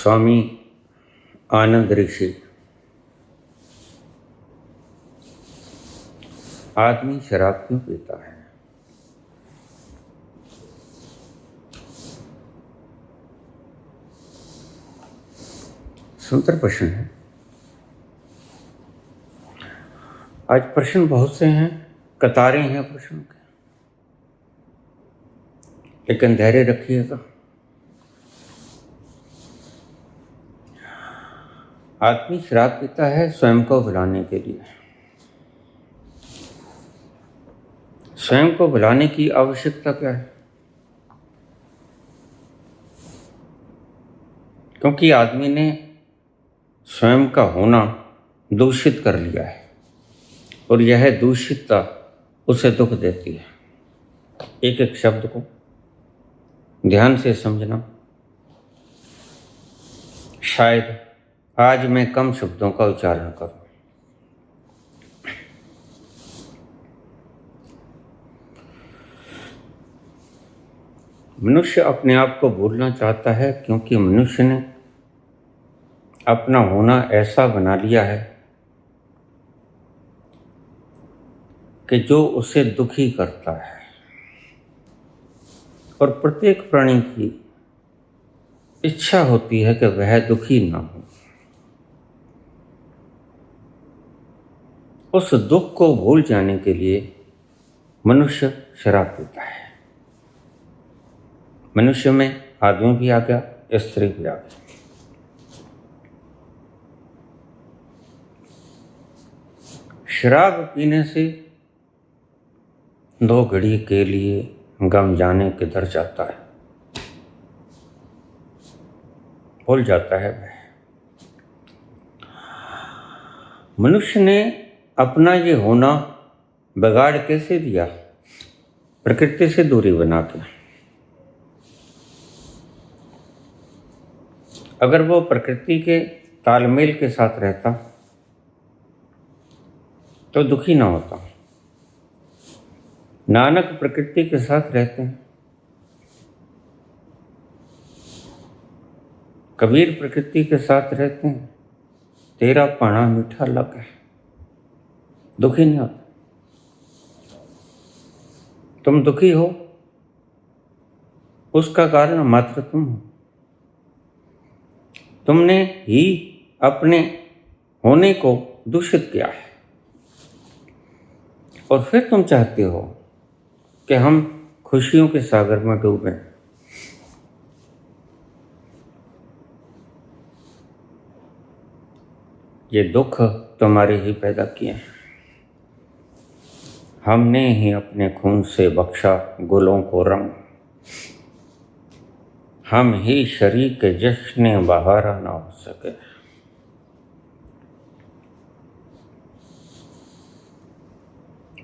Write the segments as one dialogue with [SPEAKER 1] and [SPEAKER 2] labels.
[SPEAKER 1] स्वामी आनंद ऋषि। आदमी शराब क्यों पीता है? सुंदर प्रश्न है। आज प्रश्न बहुत से हैं, कतारें हैं प्रश्नों के, लेकिन धैर्य रखिएगा। आदमी शराब पीता है स्वयं को भुलाने के लिए। स्वयं को भुलाने की आवश्यकता क्या है? क्योंकि आदमी ने स्वयं का होना दूषित कर लिया है और यह दूषितता उसे दुख देती है। एक एक शब्द को ध्यान से समझना। शायद आज मैं कम शब्दों का उच्चारण करूं। मनुष्य अपने आप को भूलना चाहता है क्योंकि मनुष्य ने अपना होना ऐसा बना लिया है कि जो उसे दुखी करता है। और प्रत्येक प्राणी की इच्छा होती है कि वह दुखी ना हो। उस दुख को भूल जाने के लिए मनुष्य शराब पीता है। मनुष्य में आदमी भी आ गया, स्त्री भी आ गई। शराब पीने से 2 घड़ी के लिए गम जाने किधर जाता है, भूल जाता है वह। मनुष्य ने अपना ये होना बिगाड़ कैसे दिया? प्रकृति से दूरी बना के। अगर वो प्रकृति के तालमेल के साथ रहता तो दुखी ना होता। नानक प्रकृति के साथ रहते हैं, कबीर प्रकृति के साथ रहते हैं। तेरा पाना मीठा लगा है, दुखी नहीं होता। तुम दुखी हो उसका कारण मात्र तुम हो। तुमने ही अपने होने को दूषित किया है और फिर तुम चाहते हो कि हम खुशियों के सागर में डूबें। ये दुख तुम्हारे ही पैदा किए हैं। हमने ही अपने खून से बख्शा गुलों को रंग। हम ही शरीक जश्न बहारा ना हो सके।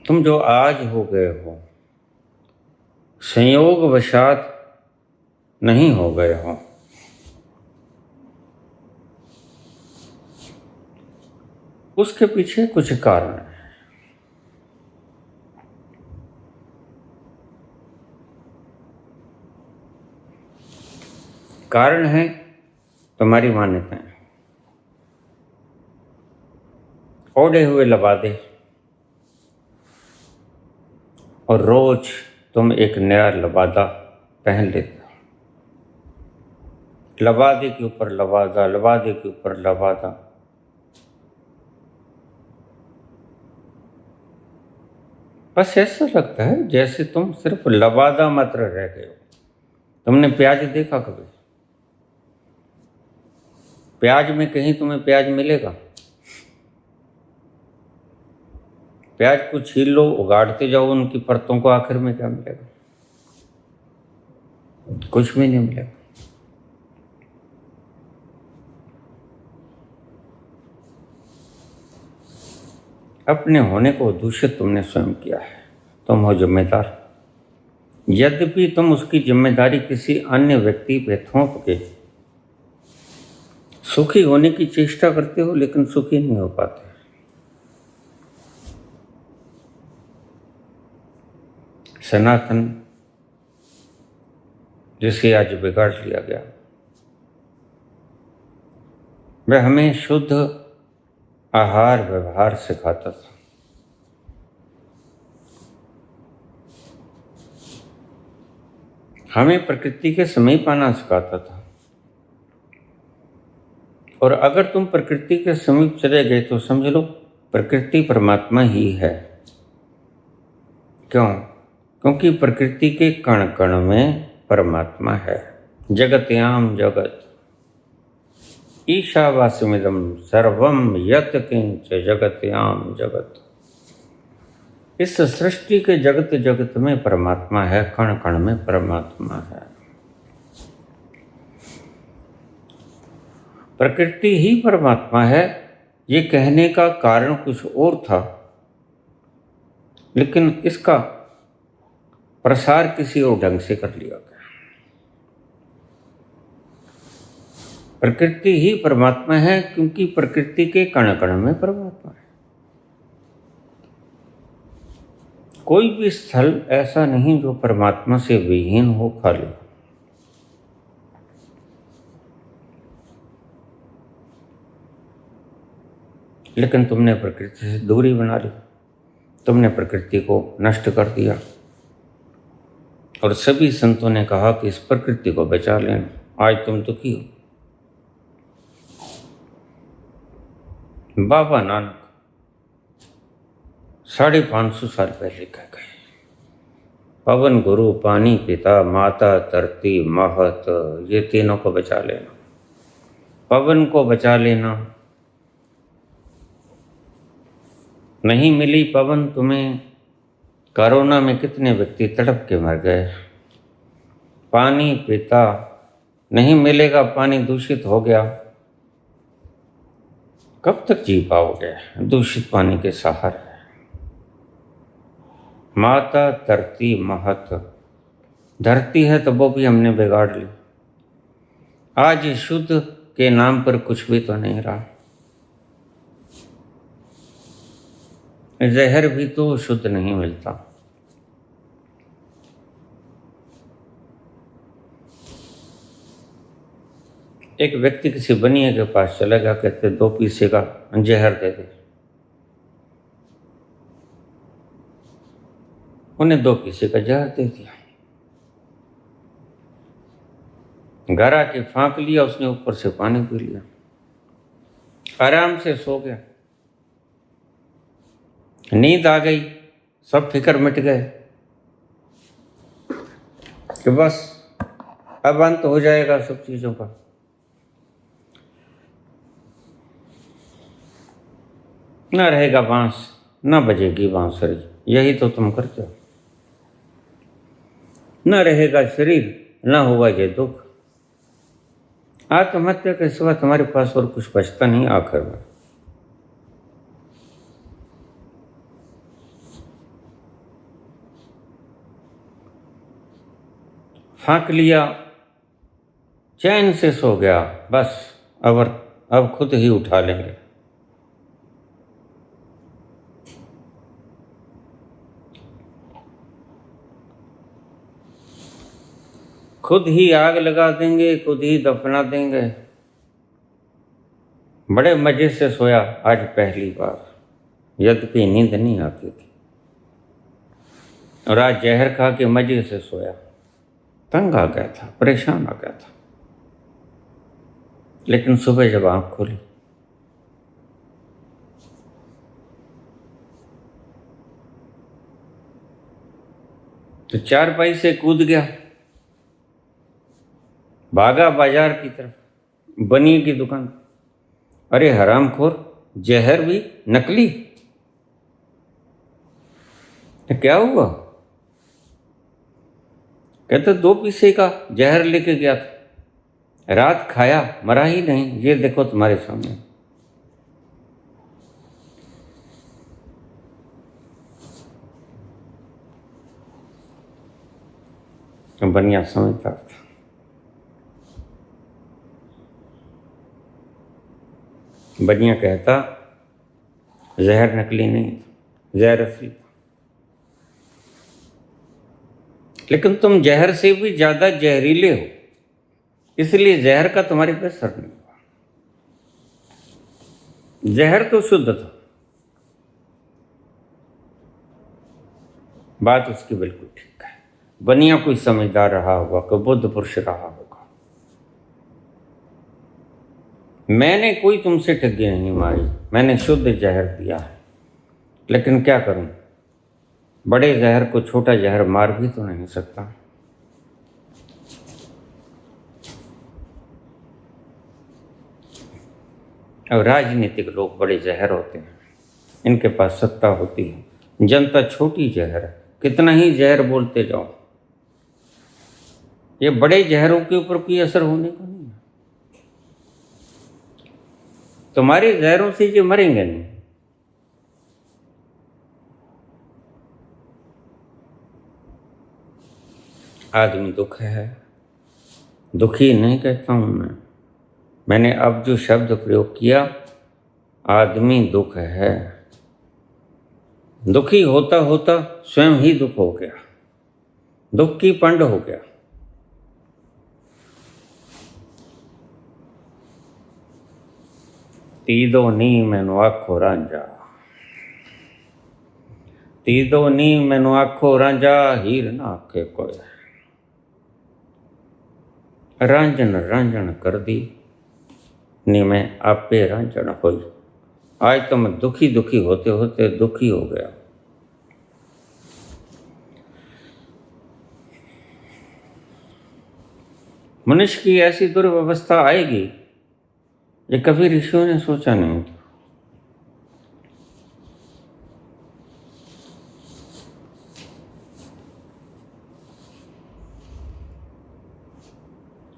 [SPEAKER 1] तुम जो आज हो गए हो संयोग वशात नहीं हो गए हो। उसके पीछे कुछ कारण है। कारण है तुम्हारी मान्यताएं। ओढ़े हुए लबादे, और रोज तुम एक नया लबादा पहन लेते हो। लबादे के ऊपर लबादा, लबादे के ऊपर लबादा। बस ऐसा लगता है जैसे तुम सिर्फ लबादा मात्र रह गए हो। तुमने प्याज देखा कभी? प्याज में कहीं तुम्हें प्याज मिलेगा? प्याज को छील लो, उगाड़ते जाओ उनकी परतों को, आखिर में क्या मिलेगा? कुछ भी नहीं मिलेगा। अपने होने को दूषित तुमने स्वयं किया है। तुम हो जिम्मेदार। यद्यपि तुम उसकी जिम्मेदारी किसी अन्य व्यक्ति पे थोप के सुखी होने की चेष्टा करते हो, लेकिन सुखी नहीं हो पाते। सनातन जिसे आज बिगाड़ लिया गया, वह हमें शुद्ध आहार व्यवहार सिखाता था। हमें प्रकृति के समीप आना सिखाता था। और अगर तुम प्रकृति के समीप चले गए तो समझ लो प्रकृति परमात्मा ही है। क्यों? क्योंकि प्रकृति के कण कण में परमात्मा है। जगत्याम जगत ईशावास्यमिदं सर्वम यत् किंच जगत्याम जगत। इस सृष्टि के जगत जगत में परमात्मा है, कण कण में परमात्मा है। प्रकृति ही परमात्मा है, ये कहने का कारण कुछ और था, लेकिन इसका प्रसार किसी और ढंग से कर लिया गया। प्रकृति ही परमात्मा है क्योंकि प्रकृति के कण कण में परमात्मा है। कोई भी स्थल ऐसा नहीं जो परमात्मा से विहीन हो, खाली। लेकिन तुमने प्रकृति से दूरी बना ली, तुमने प्रकृति को नष्ट कर दिया। और सभी संतों ने कहा कि इस प्रकृति को बचा लेना। आज तुम दुखी हो। बाबा नानक 550 साल पहले कह गए, पवन गुरु पानी पिता माता धरती महत, ये तीनों को बचा लेना। पवन को बचा लेना। नहीं मिली पवन तुम्हें, कोरोना में कितने व्यक्ति तड़प के मर गए। पानी पिता, नहीं मिलेगा, पानी दूषित हो गया, कब तक जी पाओगे दूषित पानी के सहारे। माता धरती महत, धरती है तो वो भी हमने बिगाड़ ली। आज शुद्ध के नाम पर कुछ भी तो नहीं रहा। जहर भी तो शुद्ध नहीं मिलता। एक व्यक्ति किसी बनिए के पास चला गया, कहते 2 पीसे का जहर दे दे। उन्हें 2 पीसे का जहर दे दिया। घर आके फाँक लिया, उसने ऊपर से पानी पी लिया, आराम से सो गया। नींद आ गई, सब फिक्र मिट गए कि बस अब अंत हो जाएगा सब चीजों का। न रहेगा बांस, न बजेगी बांसुरी, यही तो तुम करते हो। न रहेगा शरीर, न होगा ये दुख। आत्महत्या के सिवा तुम्हारे पास और कुछ बचता नहीं आखिर में। फाँक लिया, चैन से सो गया, बस अब खुद ही उठा लेंगे। खुद ही आग लगा देंगे, खुद ही दफना देंगे। बड़े मजे से सोया आज पहली बार, यद्यपि नींद नहीं आती थी, और आज जहर खा के मजे से सोया। तंग आ गया था, परेशान आ गया था। लेकिन सुबह जब आँख खोली तो चारपाई से कूद गया, भागा बाजार की तरफ, बनिए की दुकान। अरे हरामखोर, जहर भी नकली, तो क्या हुआ? कहते 2 पीसे का जहर लेके गया था, रात खाया, मरा ही नहीं। ये देखो तुम्हारे सामने। बनिया समझदार था। बनिया कहता जहर नकली नहीं, जहर असली। लेकिन तुम जहर से भी ज्यादा जहरीले हो, इसलिए जहर का तुम्हारे पे असर नहीं हुआ। जहर तो शुद्ध था, बात उसकी बिल्कुल ठीक है। बनिया कोई समझदार रहा होगा, कोई बुद्ध पुरुष रहा होगा। मैंने कोई तुमसे ठगी नहीं मारी, मैंने शुद्ध जहर दिया है, लेकिन क्या करूं, बड़े जहर को छोटा जहर मार भी तो नहीं सकता। और राजनीतिक लोग बड़े जहर होते हैं, इनके पास सत्ता होती है, जनता छोटी जहर है, कितना ही जहर बोलते जाओ, ये बड़े जहरों के ऊपर कोई असर होने को नहीं है। तुम्हारे जहरों से ये मरेंगे नहीं। आदमी दुख है, दुखी नहीं कहता हूं मैंने अब जो शब्द प्रयोग किया, आदमी दुख है। दुखी होता होता स्वयं ही दुख हो गया, दुख की पंड हो गया। तीदो नी मैनू आखो रांझा, तीदो नी मैनू आखो रांझा, हीर ना आखे कोई। रांझन रांझन कर दी, नी मैं आपे रांझन होई। आज तो मैं दुखी दुखी होते होते दुखी हो गया। मनुष्य की ऐसी दुर्व्यवस्था आएगी, ये कभी ऋषियों ने सोचा नहीं था।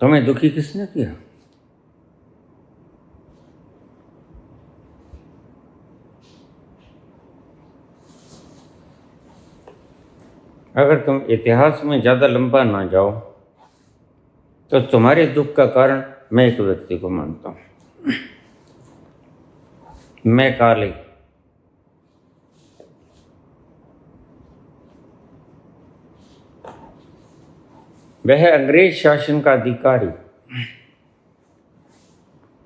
[SPEAKER 1] तुम्हें दुखी किसने किया? अगर तुम इतिहास में ज़्यादा लंबा ना जाओ तो तुम्हारे दुख का कारण मैं एक व्यक्ति को मानता हूँ, मैं काले। वह अंग्रेज शासन का अधिकारी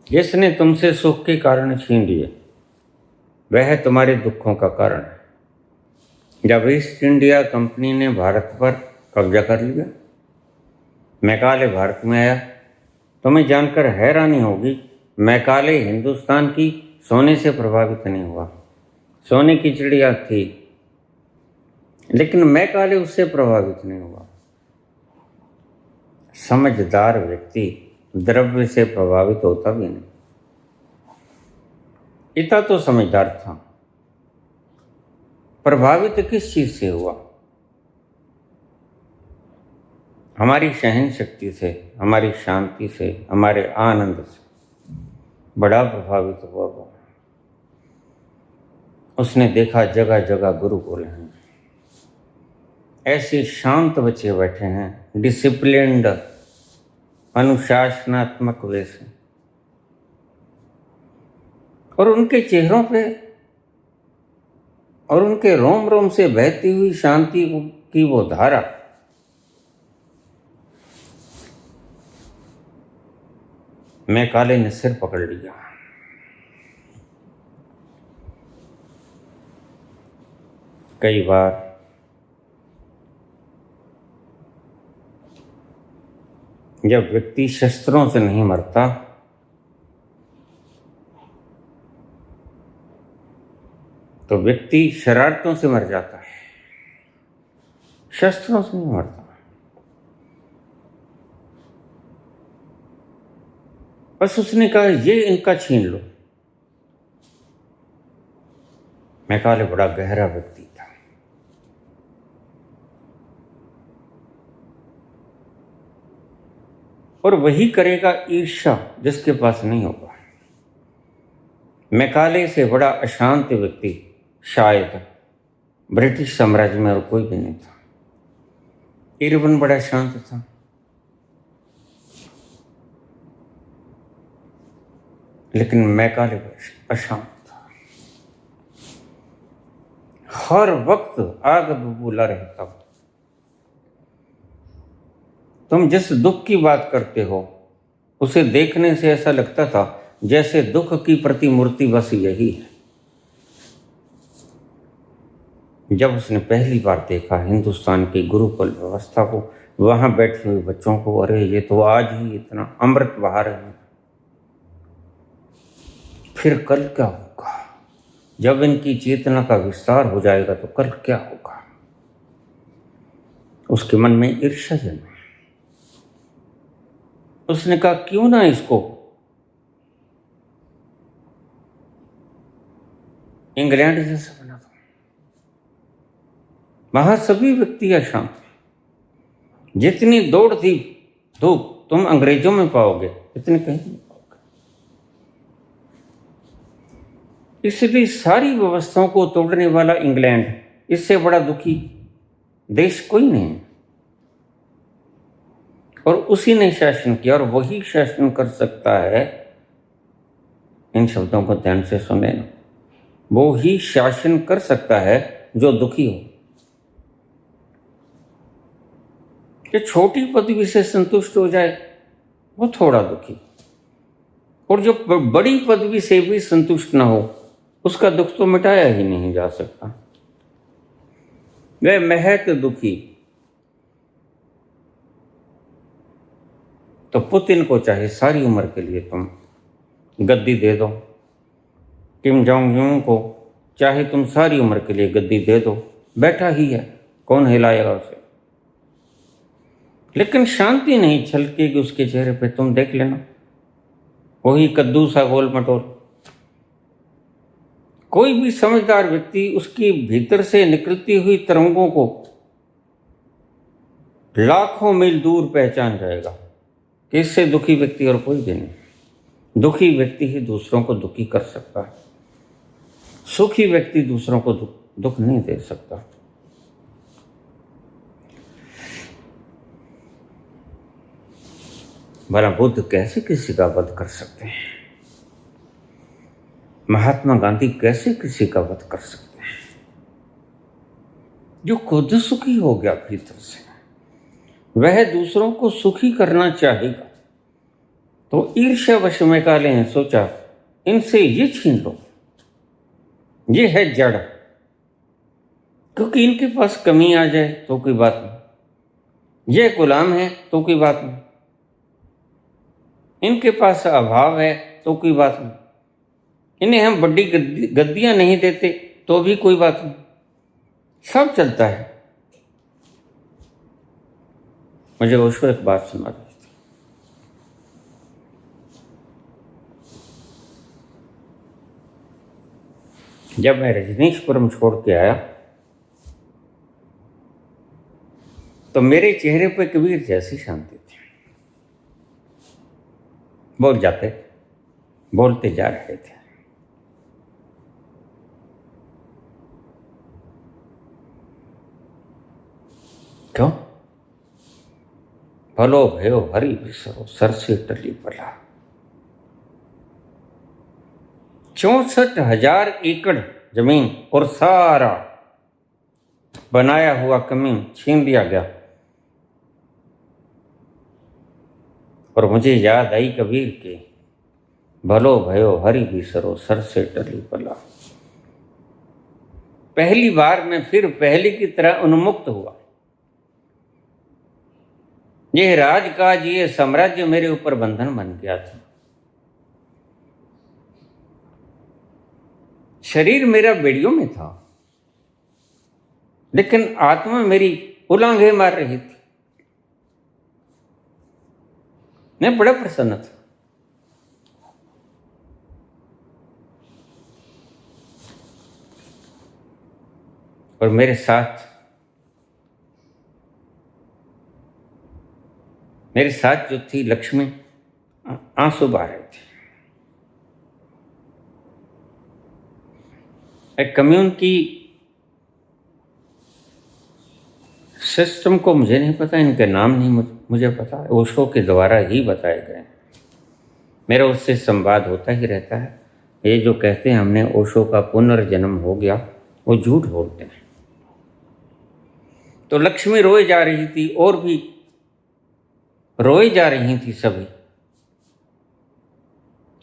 [SPEAKER 1] जिसने तुमसे सुख के कारण छीन लिए, वह तुम्हारे दुखों का कारण है। जब ईस्ट इंडिया कंपनी ने भारत पर कब्जा कर लिया, मैकाले भारत में आया, तुम्हें जानकर हैरानी होगी, मैकाले हिंदुस्तान की सोने से प्रभावित नहीं हुआ। सोने की चिड़िया थी, लेकिन मैकाले उससे प्रभावित नहीं हुआ। समझदार व्यक्ति द्रव्य से प्रभावित होता भी नहीं। इतना तो समझदार था। प्रभावित किस चीज से हुआ? हमारी सहन शक्ति से, हमारी शांति से, हमारे आनंद से बड़ा प्रभावित हुआ वो। उसने देखा जगह जगह गुरुकुल हैं, ऐसे शांत बच्चे बैठे हैं, डिसिप्लिन्ड, अनुशासनात्मक वे से, और उनके चेहरों पे और उनके रोम रोम से बहती हुई शांति की वो धारा, मैकाले ने सिर पकड़ लिया। कई बार जब व्यक्ति शस्त्रों से नहीं मरता, तो व्यक्ति शरारतों से मर जाता है, शस्त्रों से नहीं मरता। बस उसने कहा ये इनका छीन लो। मैकाले बड़ा गहरा व्यक्ति था। और वही करेगा ईर्ष्या जिसके पास नहीं होगा। मैकाले से बड़ा अशांत व्यक्ति शायद ब्रिटिश साम्राज्य में और कोई भी नहीं था। इरविन बड़ा शांत था, लेकिन मैकाले अशांत था, हर वक्त आग बबूला रहता। तुम जिस दुख की बात करते हो, उसे देखने से ऐसा लगता था जैसे दुख की प्रतिमूर्ति बस यही है। जब उसने पहली बार देखा हिंदुस्तान की गुरुकुल व्यवस्था को, वहां बैठे हुए बच्चों को, अरे ये तो आज ही इतना अमृत बहा रहे हैं, फिर कल क्या होगा? जब इनकी चेतना का विस्तार हो जाएगा तो कल क्या होगा? उसके मन में ईर्ष्या जन्मी। उसने कहा क्यों ना इसको इंग्लैंड जैसा बना दो, वहां सभी व्यक्ति अशांत, जितनी दौड़ थी धूप तुम अंग्रेजों में पाओगे, इतने कहीं नहीं पाओगे। इसलिए सारी व्यवस्थाओं को तोड़ने वाला इंग्लैंड, इससे बड़ा दुखी देश कोई नहीं है। और उसी ने शासन किया और वही शासन कर सकता है। इन शब्दों को ध्यान से सुने ना, वो ही शासन कर सकता है जो दुखी हो। कि छोटी पदवी से संतुष्ट हो जाए वो थोड़ा दुखी, और जो बड़ी पदवी से भी संतुष्ट ना हो उसका दुख तो मिटाया ही नहीं जा सकता। वह महत दुखी। तो पुतिन को चाहे सारी उम्र के लिए तुम गद्दी दे दो, किम जोंग यूं को चाहे तुम सारी उम्र के लिए गद्दी दे दो, बैठा ही है, कौन हिलाएगा उसे? लेकिन शांति नहीं छलकेगी उसके चेहरे पे। तुम देख लेना, वही कद्दू सा गोल मटोल। कोई भी समझदार व्यक्ति उसकी भीतर से निकलती हुई तरंगों को लाखों मील दूर पहचान जाएगा कि इससे दुखी व्यक्ति और कोई भी नहीं। दुखी व्यक्ति ही दूसरों को दुखी कर सकता है, सुखी व्यक्ति दूसरों को दुख नहीं दे सकता। भला बुद्ध कैसे किसी का वध कर सकते हैं? महात्मा गांधी कैसे किसी का वध कर सकते हैं? जो खुद सुखी हो गया भीतर से, वह दूसरों को सुखी करना चाहेगा। तो ईर्ष्यावश में काले ने सोचा इनसे ये छीन लो, ये है जड़, क्योंकि इनके पास कमी आ जाए तो कोई बात नहीं, ये गुलाम है तो कोई बात नहीं, इनके पास अभाव है तो कोई बात नहीं, इन्हें हम बड़ी गद्दियां नहीं देते तो भी कोई बात नहीं, सब चलता है। मुझे ओशो एक बात सुना रही थी। जब मैं रजनीशपुरम छोड़ के आया तो मेरे चेहरे पर कबीर जैसी शांति थी। बोलते जा रहे थे। क्यों? भलो भयो हरि बिसरो, सर से टली पला। 64,000 एकड़ जमीन और सारा बनाया हुआ कमीन छीन लिया गया। और मुझे याद आई कबीर के भलो भयो हरि बिसरो, सर से टली पला। पहली बार मैं फिर पहले की तरह उन्मुक्त हुआ। यह राजकाज, ये साम्राज्य मेरे ऊपर बंधन बन गया था। शरीर मेरा बेड़ियों में था, लेकिन आत्मा मेरी उलांघे मार रही थी। मैं बड़ा प्रसन्न था। और मेरे साथ जो थी लक्ष्मी, आंसू बहा रहे थे। एक कम्यून की सिस्टम को मुझे नहीं पता, इनके नाम नहीं मुझे पता, ओशो के द्वारा ही बताए गए। मेरा उससे संवाद होता ही रहता है। ये जो कहते हैं हमने ओशो का पुनर्जन्म हो गया, वो झूठ बोलते हैं। तो लक्ष्मी रोए जा रही थी और भी रोए जा रही थी सभी।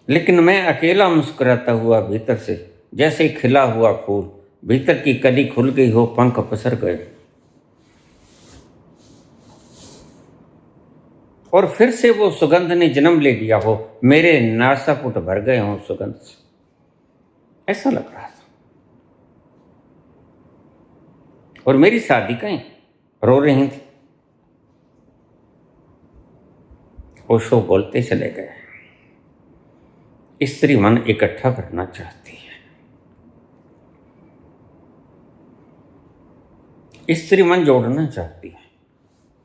[SPEAKER 1] लेकिन मैं अकेला मुस्कुराता हुआ भीतर से, जैसे खिला हुआ फूल, भीतर की कली खुल गई हो, पंख पसर गए और फिर से वो सुगंध ने जन्म ले लिया हो, मेरे नासापुट भर गए हों सुगंध से। ऐसा लग रहा था। और मेरी साधिकाएं रो रही थी। ओशो बोलते चले गए, स्त्री मन इकट्ठा करना चाहती है, स्त्री मन जोड़ना चाहती है,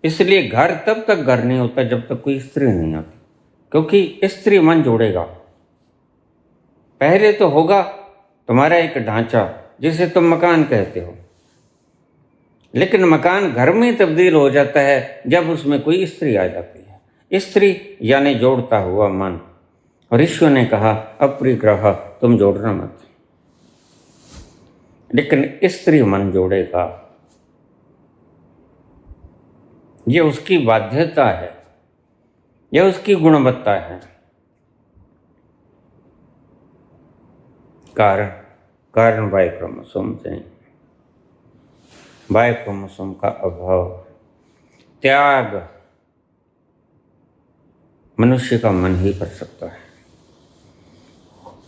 [SPEAKER 1] इसलिए घर तब तक घर नहीं होता जब तक कोई स्त्री नहीं आती, क्योंकि स्त्री मन जोड़ेगा। पहले तो होगा तुम्हारा एक ढांचा जिसे तुम मकान कहते हो, लेकिन मकान घर में तब्दील हो जाता है जब उसमें कोई स्त्री आ जाती है। स्त्री यानी जोड़ता हुआ मन। और ईश्वर ने कहा, अपरिग्रह, तुम जोड़ना मत, लेकिन स्त्री मन जोड़ेगा। यह उसकी बाध्यता है, यह उसकी गुणवत्ता है। कारण वाय क्रोमोसोम से, वाय क्रोमोसोम का अभाव। त्याग मनुष्य का मन ही कर सकता है,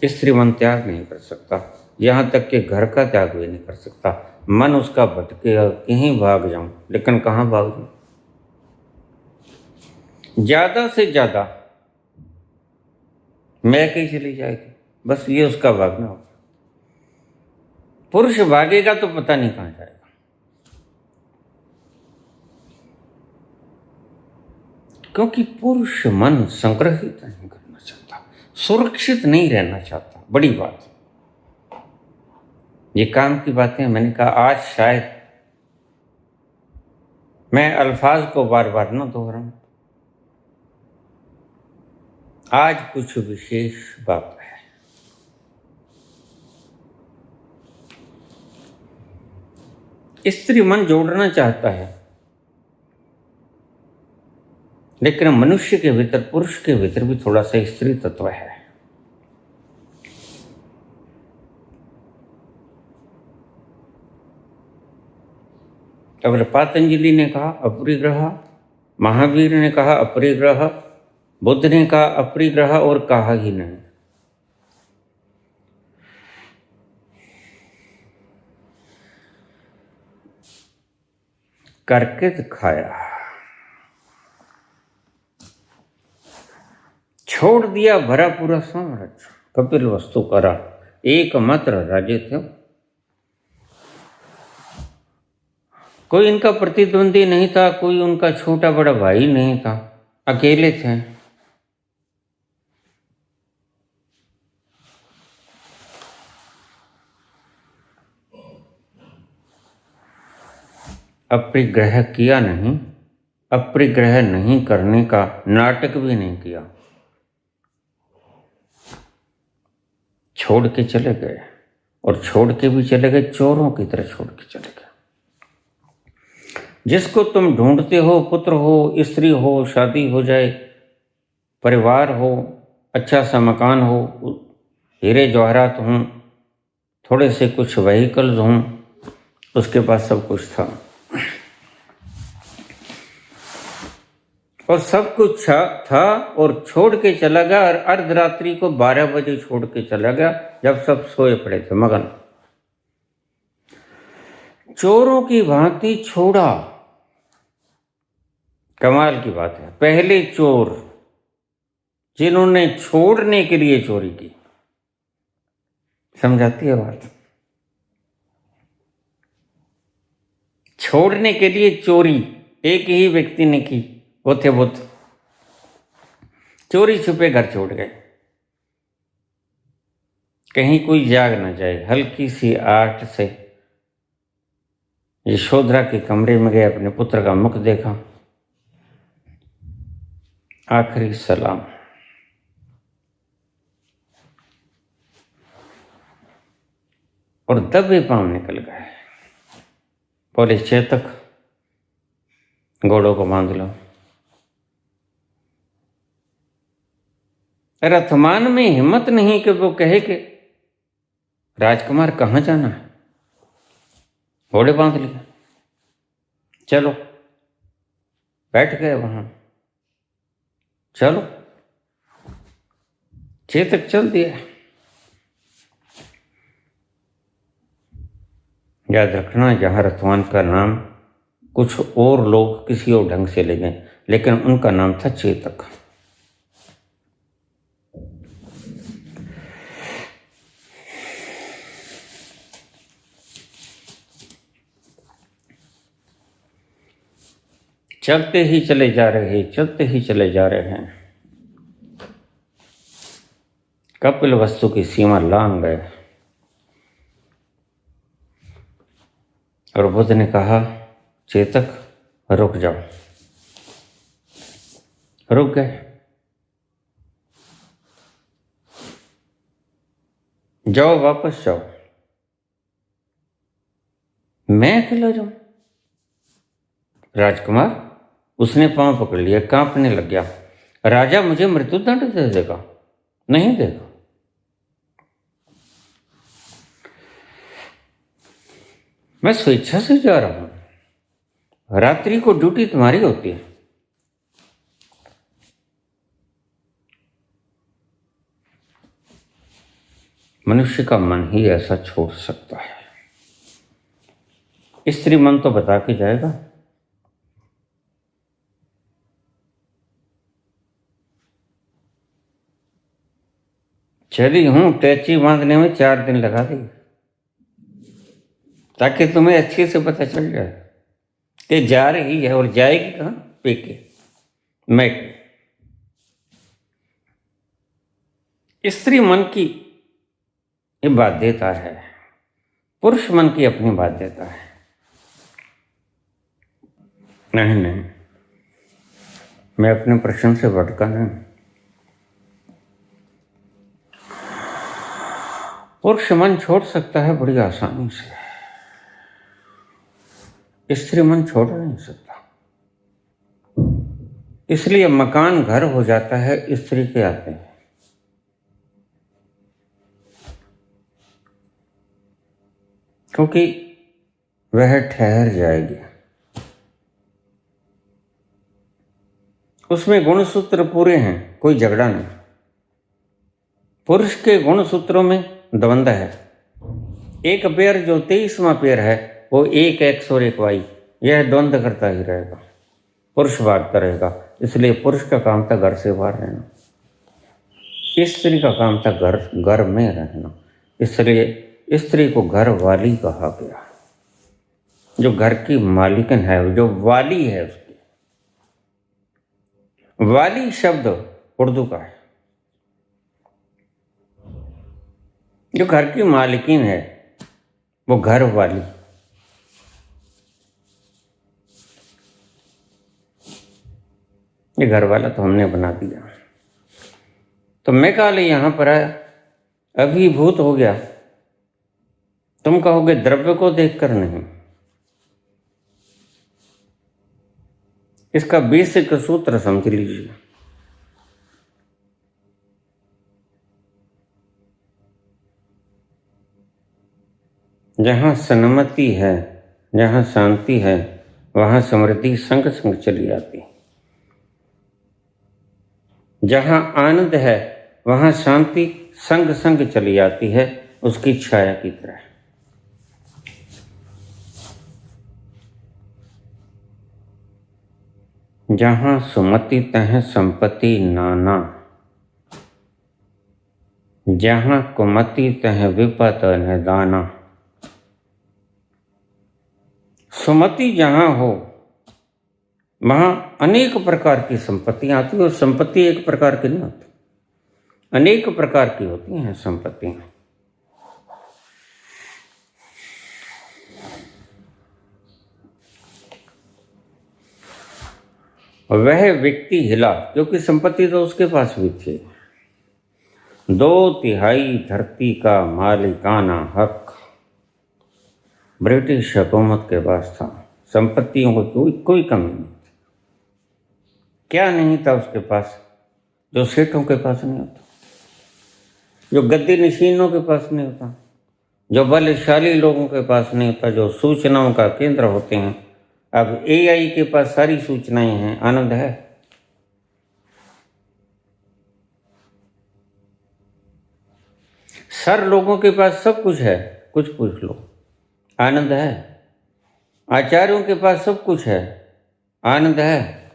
[SPEAKER 1] स्त्री मन त्याग नहीं कर सकता, यहाँ तक कि घर का त्याग भी नहीं कर सकता। मन उसका भटके, कहीं भाग जाऊं, लेकिन कहाँ भाग जाऊं? ज्यादा से ज्यादा मैं कहीं चली जाएगी, बस ये उसका भागना होगा। पुरुष भागेगा तो पता नहीं कहाँ जाएगा, क्योंकि पुरुष मन संग्रहित नहीं करना चाहता, सुरक्षित नहीं रहना चाहता। बड़ी बात, ये काम की बातें मैंने कहा। आज शायद मैं अल्फाज को बार बार न दोहराऊं, आज कुछ विशेष बात है। स्त्री मन जोड़ना चाहता है, लेकिन मनुष्य के भीतर, पुरुष के भीतर भी थोड़ा सा स्त्री तत्व है। अगर पतंजलि ने कहा अपरिग्रह, महावीर ने कहा अपरिग्रह, बुद्ध ने कहा अपरिग्रह, और कहा ही नहीं। करके दिखाया, छोड़ दिया भरा पूरा साम्राज्य। कपिल वस्तु करा, एकमात्र राज्य थे। कोई इनका प्रतिद्वंदी नहीं था, कोई उनका छोटा बड़ा भाई नहीं था, अकेले थे। अपरिग्रह किया नहीं, अपरिग्रह नहीं करने का नाटक भी नहीं किया, छोड़ के चले गए। और छोड़ के भी चले गए, चोरों की तरह छोड़ के चले गए। जिसको तुम ढूंढते हो, पुत्र हो, स्त्री हो, शादी हो जाए, परिवार हो, अच्छा सा मकान हो, हीरे जवाहरात हों, थोड़े से कुछ व्हीकल्स हों, उसके पास सब कुछ था। और सब कुछ था और छोड़ के चला गया। और अर्धरात्रि को 12 बजे छोड़ के चला गया, जब सब सोए पड़े थे मगन। चोरों की भांति छोड़ा। कमाल की बात है, पहले चोर जिन्होंने छोड़ने के लिए चोरी की। समझाती है बात? छोड़ने के लिए चोरी एक ही व्यक्ति ने की, वो थे बुद्ध। चोरी छुपे घर छोड़ गए, कहीं कोई जाग न जाए। हल्की सी आठ से यशोधरा के कमरे में गए, अपने पुत्र का मुख देखा, आखिरी सलाम। और दबे पांव निकल गए। बोले, चेतक, घोड़ों को बांध लो। रथवान में हिम्मत नहीं कि वो कहे कि राजकुमार कहाँ जाना है, घोड़े बांध लिए, चलो बैठ गए वहां, चलो चेतक चल दिया। याद रखना, जहाँ रथवान का नाम कुछ और लोग किसी और ढंग से ले गए, लेकिन उनका नाम था चेतक। चलते ही चले जा रहे, चलते ही चले जा रहे हैं, कपिल वस्तु की सीमा लांघ गए। और बुद्ध ने कहा, चेतक रुक जाओ। रुक गए। जाओ, वापस जाओ। मैं अकेला जाऊं? राजकुमार उसने पांव पकड़ लिया, कांपने लग गया। राजा मुझे मृत्युदंड दे देगा? नहीं देगा। मैं स्वेच्छा से जा रहा हूं, रात्रि को ड्यूटी तुम्हारी होती है। मनुष्य का मन ही ऐसा छोड़ सकता है। स्त्री मन तो बता के जाएगा। चली हूं, टैची बांधने में 4 दिन लगा दी, ताकि तुम्हें अच्छे से पता चल जाए कि जा रही है, और जाएगी कहां? पेके, मैके। स्त्री मन की ये बाध्यता है, पुरुष मन की अपनी बाध्यता है। नहीं नहीं, मैं अपने प्रश्न से भटका नहीं। पुरुष मन छोड़ सकता है बड़ी आसानी से, स्त्री मन छोड़ नहीं सकता। इसलिए मकान घर हो जाता है स्त्री के आते हैं। क्योंकि वह ठहर जाएगी। उसमें गुणसूत्र पूरे हैं, कोई झगड़ा नहीं। पुरुष के गुणसूत्रों में द्वंद है। एक पेयर जो 23वां पेयर है, वो 1 X और 1 Y, यह द्वंद करता ही रहेगा, पुरुष भागता रहेगा। इसलिए पुरुष का काम था घर से बाहर रहना, स्त्री का काम था घर में रहना। इसलिए स्त्री को घर वाली कहा गया। जो घर की मालिकन है, जो वाली है, उसकी वाली शब्द उर्दू का है। जो घर की मालिकिन है वो घर वाली। ये घर वाला तो हमने बना दिया। तो मैं काले यहां पर आया, अभिभूत हो गया। तुम कहोगे द्रव्य को देखकर नहीं। इसका बेसिक सूत्र समझ लीजिए। जहां सन्मति है, जहां शांति है, वहां समृद्धि संग संग चली आती। जहां आनंद है, वहां शांति संग संग चली आती है, उसकी छाया की तरह। जहां सुमति तह संपत्ति नाना, जहां कुमति तह विपत निदाना। सुमति जहां हो, वहां अनेक प्रकार की संपत्तियां आती हैं। और संपत्ति एक प्रकार की नहीं होती, अनेक प्रकार की होती हैं संपत्तियां। वह व्यक्ति हिला, क्योंकि संपत्ति तो उसके पास भी थी। 2/3 धरती का मालिकाना हक ब्रिटिश हुकूमत के पास था। संपत्तियों को कोई कमी नहीं थी। क्या नहीं था उसके पास जो सेठों के पास नहीं होता? जो गद्दी नशीनों के पास नहीं होता, जो बलशाली लोगों के पास नहीं होता, जो सूचनाओं का केंद्र होते हैं। अब एआई के पास सारी सूचनाएं हैं, आनंद है? सर लोगों के पास सब कुछ है, कुछ पूछ लो, आनंद है? आचार्यों के पास सब कुछ है, आनंद है?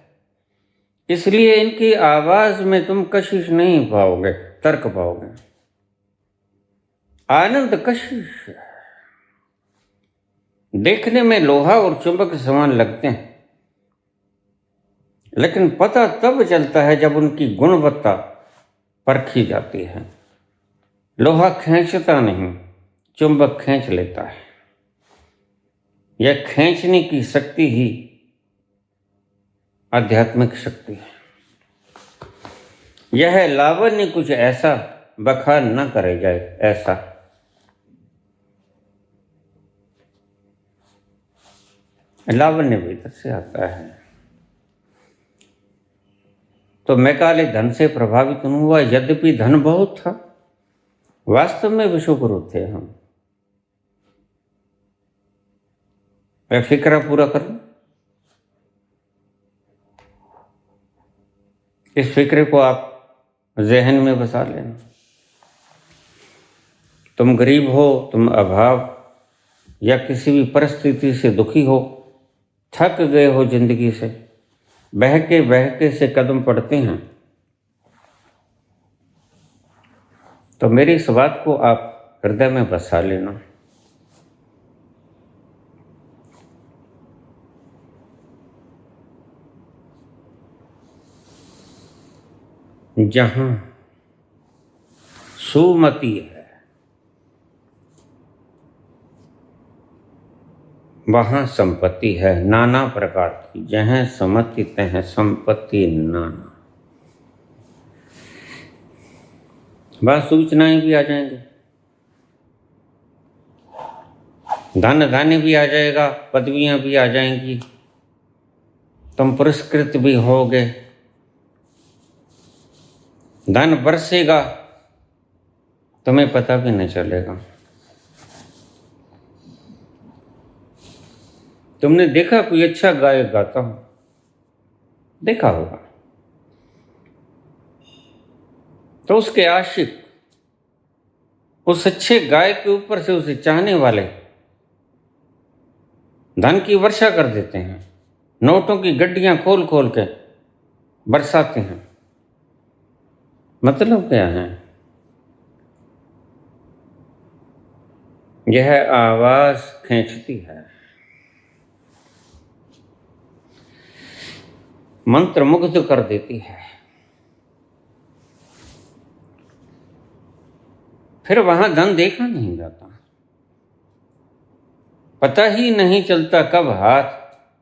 [SPEAKER 1] इसलिए इनकी आवाज में तुम कशिश नहीं पाओगे, तर्क पाओगे। आनंद कशिश है। देखने में लोहा और चुंबक समान लगते हैं, लेकिन पता तब चलता है जब उनकी गुणवत्ता परखी जाती है। लोहा खींचता नहीं, चुंबक खींच लेता है। यह खींचने की शक्ति ही आध्यात्मिक शक्ति है। यह लावण्य कुछ ऐसा बखान न करे जाए ऐसा। लावण्य भीतर से आता है। तो मैकाले धन से प्रभावित हुआ, यद्यपि धन बहुत था, वास्तव में विश्वगुरु थे हम। मैं फिक्रा पूरा कर लूं, इस फिक्रे को आप जहन में बसा लेना। तुम गरीब हो, तुम अभाव या किसी भी परिस्थिति से दुखी हो, थक गए हो जिंदगी से, बहके से कदम पड़ते हैं, तो मेरी इस बात को आप हृदय में बसा लेना। जहां सुमति है वहां संपत्ति है नाना प्रकार की। जहाँ समति तह संपत्ति नाना। वह सूचनाएं भी आ जाएंगी, धन धान्य भी आ जाएगा, पदवियां भी आ जाएंगी, तुम पुरस्कृत भी होगे, धन बरसेगा, तुम्हें पता भी नहीं चलेगा। तुमने देखा कोई अच्छा गायक गाता हो, देखा होगा, तो उसके आशिक उस अच्छे गायक के ऊपर से उसे चाहने वाले धन की वर्षा कर देते हैं, नोटों की गड्डियां खोल खोल के बरसाते हैं। मतलब क्या है? यह आवाज खींचती है, मंत्र मुग्ध कर देती है। फिर वहां धन देखा नहीं जाता, पता ही नहीं चलता कब हाथ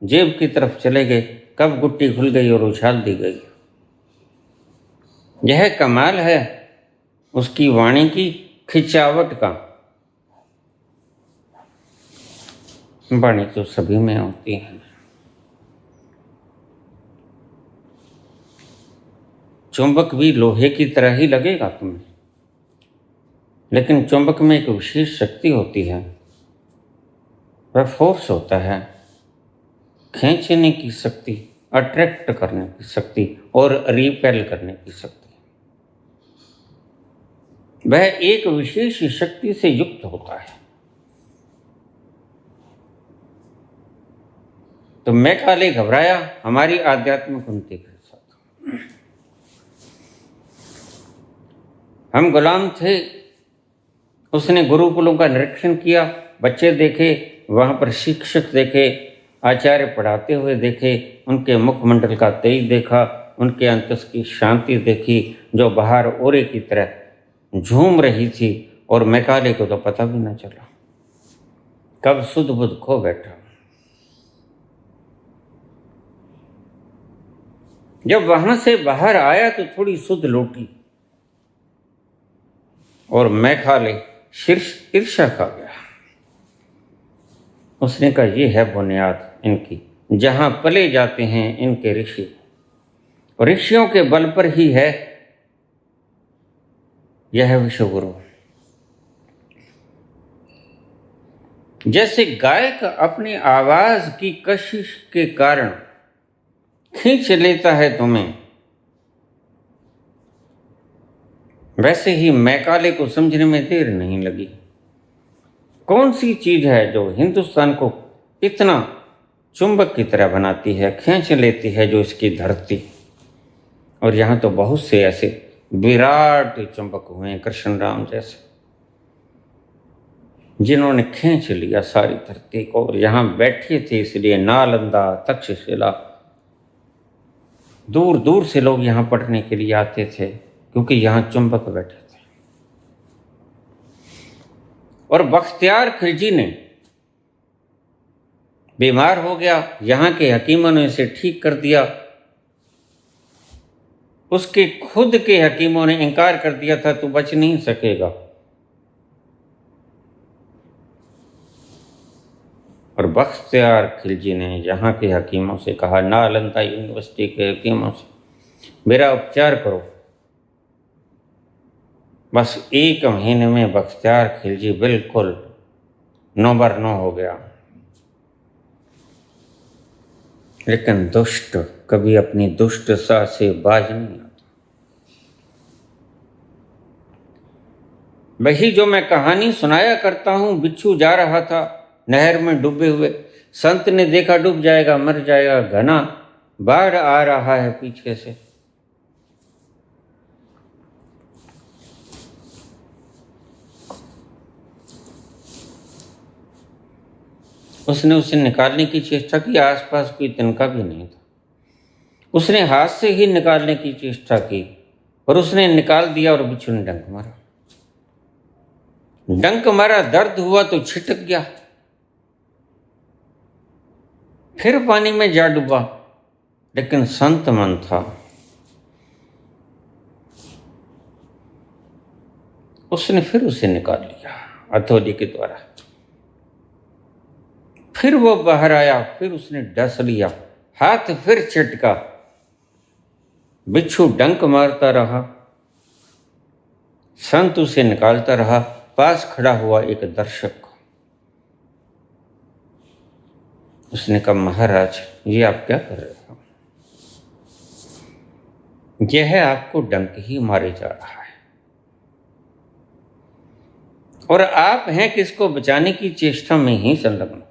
[SPEAKER 1] जेब की तरफ चले गए, कब गुट्टी खुल गई और उछाल दी गई। यह कमाल है उसकी वाणी की खिंचावट का। वाणी तो सभी में होती है। चुंबक भी लोहे की तरह ही लगेगा तुम्हें, लेकिन चुंबक में एक विशेष शक्ति होती है, वह फोर्स होता है, खींचने की शक्ति, अट्रैक्ट करने की शक्ति और रिपेल करने की शक्ति। वह एक विशेष शक्ति से युक्त होता है। तो मैकाले घबराया हमारी आध्यात्मिक उन्नति के साथ। हम गुलाम थे, उसने गुरुकुलों का निरीक्षण किया, बच्चे देखे, वहाँ पर शिक्षक देखे, आचार्य पढ़ाते हुए देखे, उनके मुखमंडल का तेज देखा, उनके अंतस की शांति देखी जो बाहर ओरे की तरह झूम रही थी, और मैकाले को तो पता भी न चला कब सुध बुध खो बैठा। जब वहां से बाहर आया तो थोड़ी सुध लौटी और मैकाले शीर्ष ईर्ष्या खा गया। उसने कहा ये है बुनियाद इनकी, जहां पले जाते हैं इनके ऋषि, ऋषियों के बल पर ही है यह विश्वगुरु। जैसे गायक अपनी आवाज की कशिश के कारण खींच लेता है तुम्हें, वैसे ही मैकाले को समझने में देर नहीं लगी। कौन सी चीज है जो हिंदुस्तान को इतना चुंबक की तरह बनाती है, खींच लेती है, जो इसकी धरती। और यहाँ तो बहुत से ऐसे विराट चुंबक हुए हैं, कृष्ण राम जैसे, जिन्होंने खींच लिया सारी धरती को। और यहाँ बैठे थे, इसलिए नालंदा, तक्षशिला, दूर दूर से लोग यहाँ पढ़ने के लिए आते थे, क्योंकि यहाँ चुंबक बैठे थे। और बख्तियार खिलजी ने बीमार हो गया, यहाँ के हकीमों ने इसे ठीक कर दिया। उसके खुद के हकीमों ने इनकार कर दिया था, तू बच नहीं सकेगा। और बख्तियार खिलजी ने यहाँ के हकीमों से कहा, नालंदा यूनिवर्सिटी के हकीमों से, मेरा उपचार करो। बस 1 महीने में बख्तियार खिलजी बिल्कुल नौ हो गया। लेकिन दुष्ट कभी अपनी दुष्टता से बाज नहीं आता। वही जो मैं कहानी सुनाया करता हूं, बिच्छू जा रहा था नहर में डूबे हुए। संत ने देखा डूब जाएगा, मर जाएगा, घना बाढ़ आ रहा है पीछे से। उसने उसे निकालने की चेष्टा की, आसपास कोई तिनका भी नहीं था। उसने हाथ से ही निकालने की चेष्टा की और उसने निकाल दिया और बिच्छू ने डंक मारा। डंक मारा, दर्द हुआ तो छिटक गया, फिर पानी में जा डूबा। लेकिन संत मन था, उसने फिर उसे निकाल लिया हथौड़ी के द्वारा। फिर वो बाहर आया, फिर उसने डस लिया, हाथ फिर छिटका। बिच्छू डंक मारता रहा, संत उसे निकालता रहा। पास खड़ा हुआ एक दर्शक, उसने कहा, महाराज ये आप क्या कर रहे हो? यह आपको डंक ही मारे जा रहा है और आप हैं किसको बचाने की चेष्टा में ही संलग्न।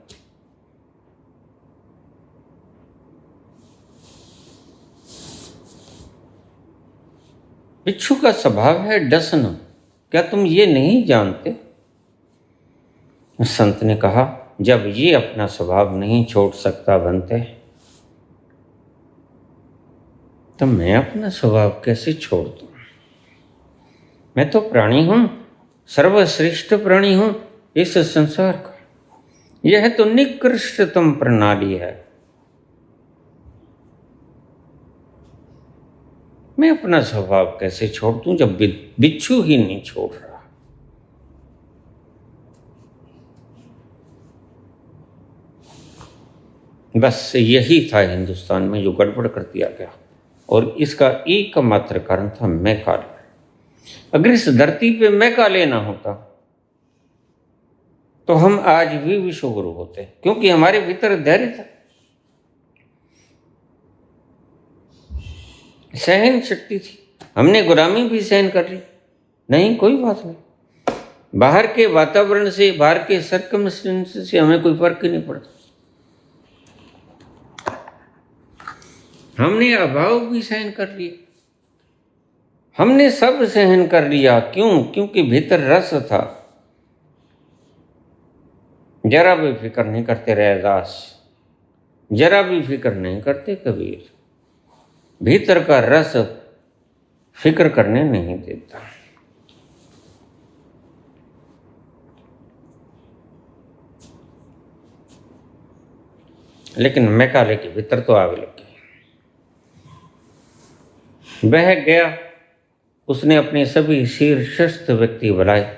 [SPEAKER 1] बिच्छू का स्वभाव है डसना, क्या तुम ये नहीं जानते? संत ने कहा, जब ये अपना स्वभाव नहीं छोड़ सकता बनते, तो मैं अपना स्वभाव कैसे छोड़ दूं? मैं तो प्राणी हूं, सर्वश्रेष्ठ प्राणी हूं इस संसार का। यह तो निकृष्टतम प्रणाली है, मैं अपना स्वभाव कैसे छोड़ दूं जब बिच्छू ही नहीं छोड़ रहा। बस यही था हिंदुस्तान में जो गड़बड़ कर दिया गया, और इसका एकमात्र कारण था मैकाले। अगर इस धरती पे मैकाले ना होता तो हम आज भी विश्वगुरु होते, क्योंकि हमारे भीतर धैर्य था, सहन शक्ति थी। हमने गुलामी भी सहन कर ली, नहीं कोई बात नहीं। बाहर के वातावरण से, बाहर के सर्कमस्टेंसेस से हमें कोई फर्क ही नहीं पड़ता। हमने अभाव भी सहन कर लिया, हमने सब सहन कर लिया। क्यों? क्योंकि भीतर रस था। जरा भी फिक्र नहीं करते रैदास, जरा भी फिक्र नहीं करते कबीर। भीतर का रस फिक्र करने नहीं देता। लेकिन मैकाले के भीतर तो आग लग गई। बह गया, उसने अपने सभी शीर्षस्थ व्यक्ति बुलाए।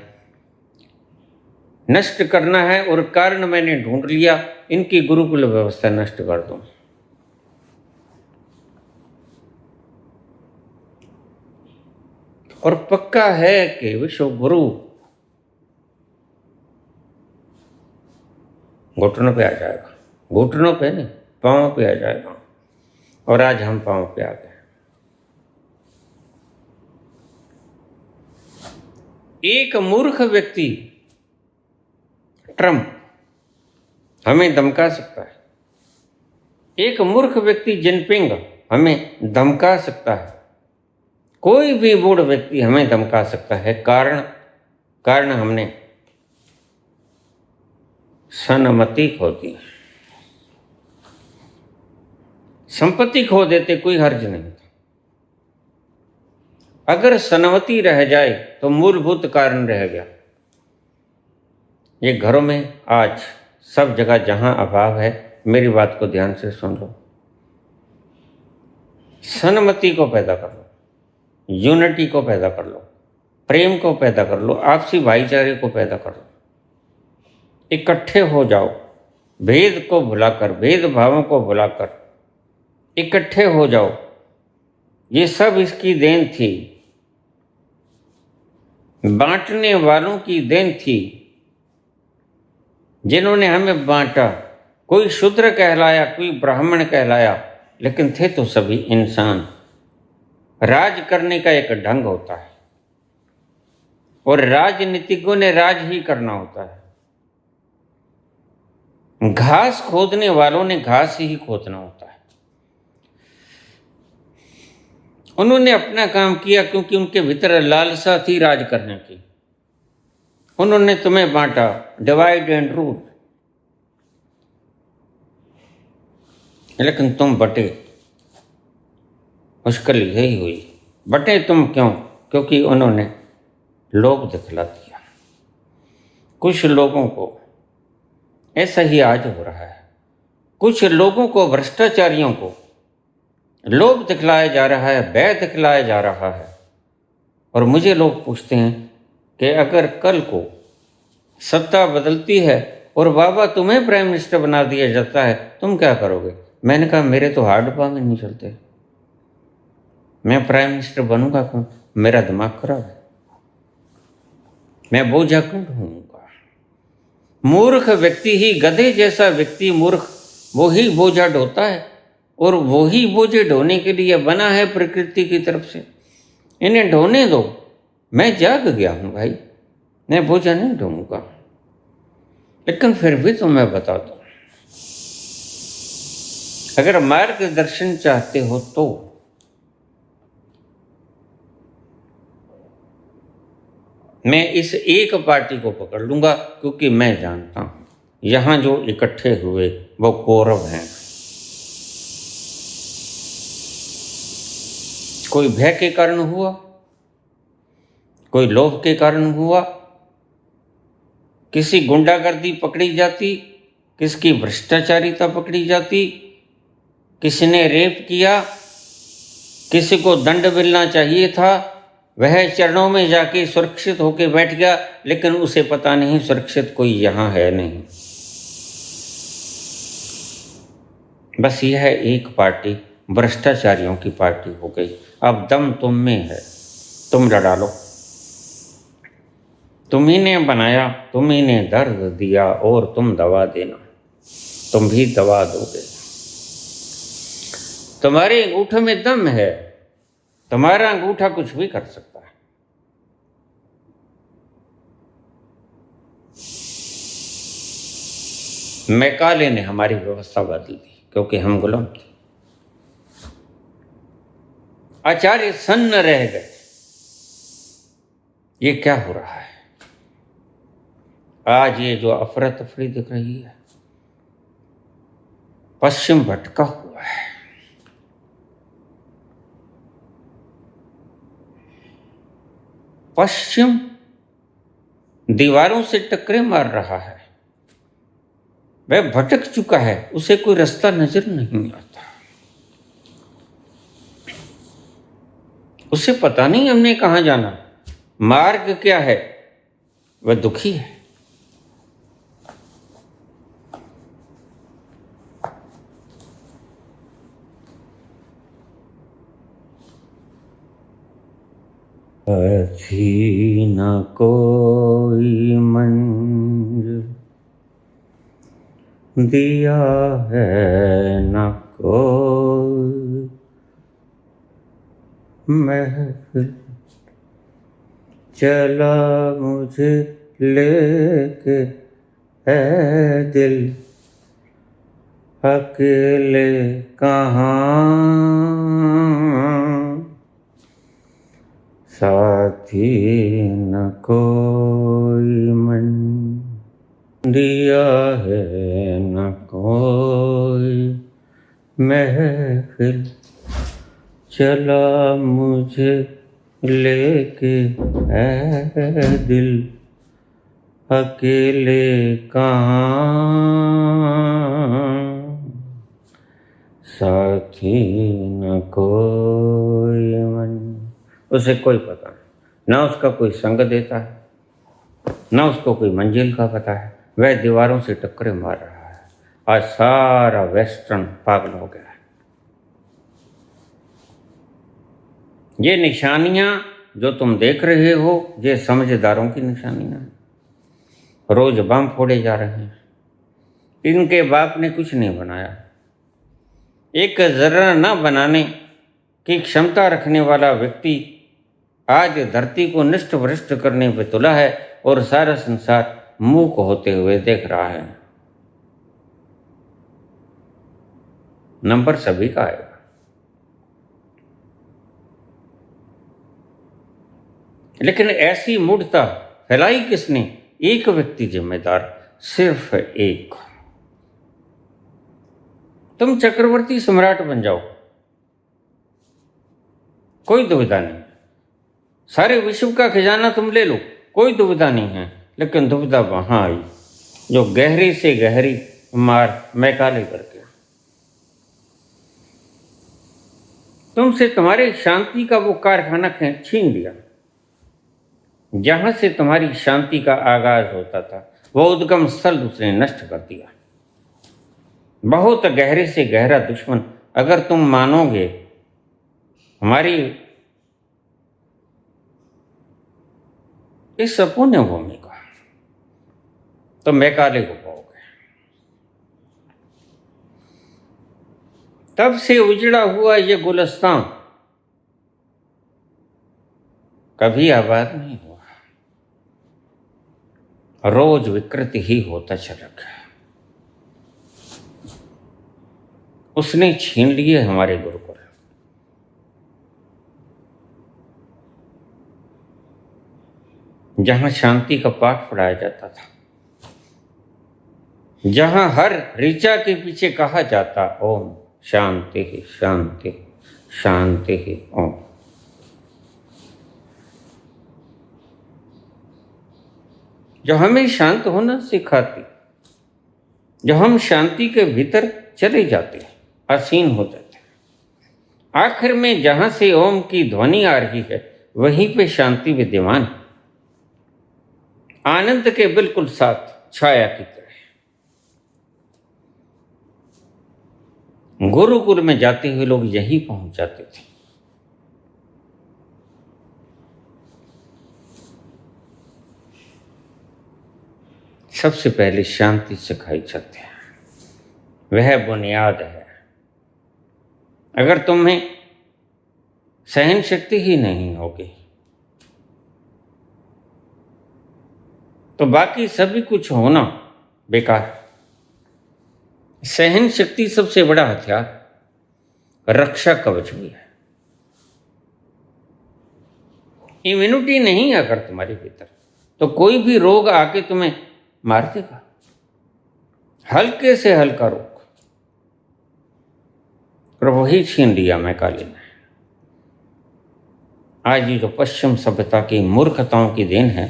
[SPEAKER 1] नष्ट करना है और कारण मैंने ढूंढ लिया, इनकी गुरुकुल व्यवस्था नष्ट कर दूं। और पक्का है कि विश्व गुरु घुटनों पे आ जाएगा, घुटनों पे नहीं, पांव पे आ जाएगा। और आज हम पांव पे आ गए। एक मूर्ख व्यक्ति ट्रंप हमें धमका सकता है, एक मूर्ख व्यक्ति जिनपिंग हमें धमका सकता है, कोई भी मूढ़ व्यक्ति हमें धमका सकता है। कारण हमने सन्मति खो दी। संपत्ति खो देते कोई हर्ज नहीं था, अगर सन्मति रह जाए तो मूलभूत कारण रह गया। ये घरों में आज सब जगह जहां अभाव है, मेरी बात को ध्यान से सुन लो, सन्मति को पैदा कर लो, यूनिटी को पैदा कर लो, प्रेम को पैदा कर लो, आपसी भाईचारे को पैदा कर लो, इकट्ठे हो जाओ, भेद को भुलाकर, भेदभावों को भुलाकर इकट्ठे हो जाओ। ये सब इसकी देन थी, बांटने वालों की देन थी, जिन्होंने हमें बांटा। कोई शूद्र कहलाया, कोई ब्राह्मण कहलाया, लेकिन थे तो सभी इंसान। राज करने का एक ढंग होता है और राजनीतिज्ञों ने राज ही करना होता है। घास खोदने वालों ने घास ही खोदना होता है। उन्होंने अपना काम किया क्योंकि उनके भीतर लालसा थी राज करने की। उन्होंने तुम्हें बांटा, डिवाइड एंड रूल, लेकिन तुम बटे। मुश्किल यही हुई, बटे तुम क्यों? क्योंकि उन्होंने लोभ दिखला दिया। कुछ लोगों को ऐसा ही आज हो रहा है, कुछ लोगों को, भ्रष्टाचारियों को लोभ दिखलाया जा रहा है, भय दिखलाया जा रहा है। और मुझे लोग पूछते हैं कि अगर कल को सत्ता बदलती है और बाबा तुम्हें प्राइम मिनिस्टर बना दिया जाता है, तुम क्या करोगे? मैंने कहा मेरे तो हाथ पांव नहीं चलते, मैं प्राइम मिनिस्टर बनूंगा क्यों? मेरा दिमाग खराब है, मैं बोझा क्यों ढूंढूंगा? मूर्ख व्यक्ति ही, गधे जैसा व्यक्ति मूर्ख, वो ही बोझा ढोता है और वो ही बोझे ढोने के लिए बना है प्रकृति की तरफ से। इन्हें ढोने दो, मैं जाग गया हूं भाई, मैं बोझा नहीं ढूंढूंगा। लेकिन फिर भी तो मैं बता दूं, अगर मार्गदर्शन चाहते हो तो मैं इस एक पार्टी को पकड़ लूंगा, क्योंकि मैं जानता हूं यहां जो इकट्ठे हुए वो कौरव हैं। कोई भय के कारण हुआ, कोई लोभ के कारण हुआ, किसी गुंडागर्दी पकड़ी जाती, किसकी भ्रष्टाचारिता पकड़ी जाती, किसी ने रेप किया, किसी को दंड मिलना चाहिए था, वह चरणों में जाके सुरक्षित होकर बैठ गया, लेकिन उसे पता नहीं सुरक्षित कोई यहां है नहीं। बस यह एक पार्टी भ्रष्टाचारियों की पार्टी हो गई। अब दम तुम में है, तुम लड़ा लो। तुम्ही ने बनाया, तुम्ही ने दर्द दिया और तुम दवा देना, तुम भी दवा दोगे। तुम्हारे अंगूठे में दम है, तुम्हारा अंगूठा कुछ भी कर सकता है। मैकाले ने हमारी व्यवस्था बदल दी क्योंकि हम गुलाम थे। आचार्य सन्न रह गए। ये क्या हो रहा है आज? ये जो अफरा तफरी दिख रही है, पश्चिम भटका हुआ है। पश्चिम दीवारों से टक्करें मार रहा है, वह भटक चुका है, उसे कोई रास्ता नजर नहीं आता। उसे पता नहीं हमने कहां जाना, मार्ग क्या है, वह दुखी है। थी न कोई मंजिल, दिया है न कोई महफिल, चला मुझे लेके है दिल, अकेले कहाँ साथी न कोई मन, दिया है न कोई महफिल, चला मुझे लेके है दिल, अकेले कहाँ साथी न कोई मन। उसे कोई पता नहीं, ना उसका कोई संग देता है, ना उसको कोई मंजिल का पता है। वह दीवारों से टक्करे मार रहा है। आज सारा वेस्टर्न पागल हो गया है। ये निशानियां जो तुम देख रहे हो, ये समझदारों की निशानियां हैं। रोज बम फोड़े जा रहे हैं। इनके बाप ने कुछ नहीं बनाया। एक जर्रा न बनाने की क्षमता रखने वाला व्यक्ति आज धरती को नष्ट भ्रष्ट करने पर तुला है और सारा संसार मूक होते हुए देख रहा है। नंबर सभी का आएगा, लेकिन ऐसी मूढ़ता फैलाई किसने? एक व्यक्ति जिम्मेदार, सिर्फ एक। तुम चक्रवर्ती सम्राट बन जाओ, कोई दुविधा नहीं। सारे विश्व का खजाना तुम ले लो, कोई दुविधा नहीं है। लेकिन दुविधा वहां आई जो गहरी से गहरी मार मैकाले करके तुमसे तुम्हारी शांति का वो कारखाना छीन लिया। जहां से तुम्हारी शांति का आगाज होता था, वो उद्गम स्थल उसने नष्ट कर दिया। बहुत गहरे से गहरा दुश्मन, अगर तुम मानोगे हमारी इस पुण्य भूमि का, तो मैकाले को पाओगे। तब से उजड़ा हुआ ये गुलस्तान कभी आबाद नहीं हुआ, रोज विकृति ही होता चला गया। उसने छीन लिए हमारे गुरुकुल। जहां शांति का पाठ पढ़ाया जाता था, जहां हर ऋचा के पीछे कहा जाता ओम शांति ही शांति शांति ही ओम, जो हमें शांत होना सिखाती, जो हम शांति के भीतर चले जाते हैं, आसीन हो जाते हैं। आखिर में जहां से ओम की ध्वनि आ रही है, वहीं पे शांति विद्यमान है, आनंद के बिल्कुल साथ, छाया की तरह। गुरुकुल में जाते हुए लोग यहीं पहुंच जाते थे। सबसे पहले शांति सिखाई जाती है, वह बुनियाद है। अगर तुम्हें सहन शक्ति ही नहीं होगी, तो बाकी सभी कुछ होना बेकार। सहन शक्ति सबसे बड़ा हथियार, रक्षा कवच भी है। इम्यूनिटी नहीं है अगर तुम्हारे भीतर, तो कोई भी रोग आके तुम्हें मार देगा। हल्के से हल्का रोग, और वही छीन लिया मैकाले ने। आज ये जो पश्चिम सभ्यता की मूर्खताओं की देन है,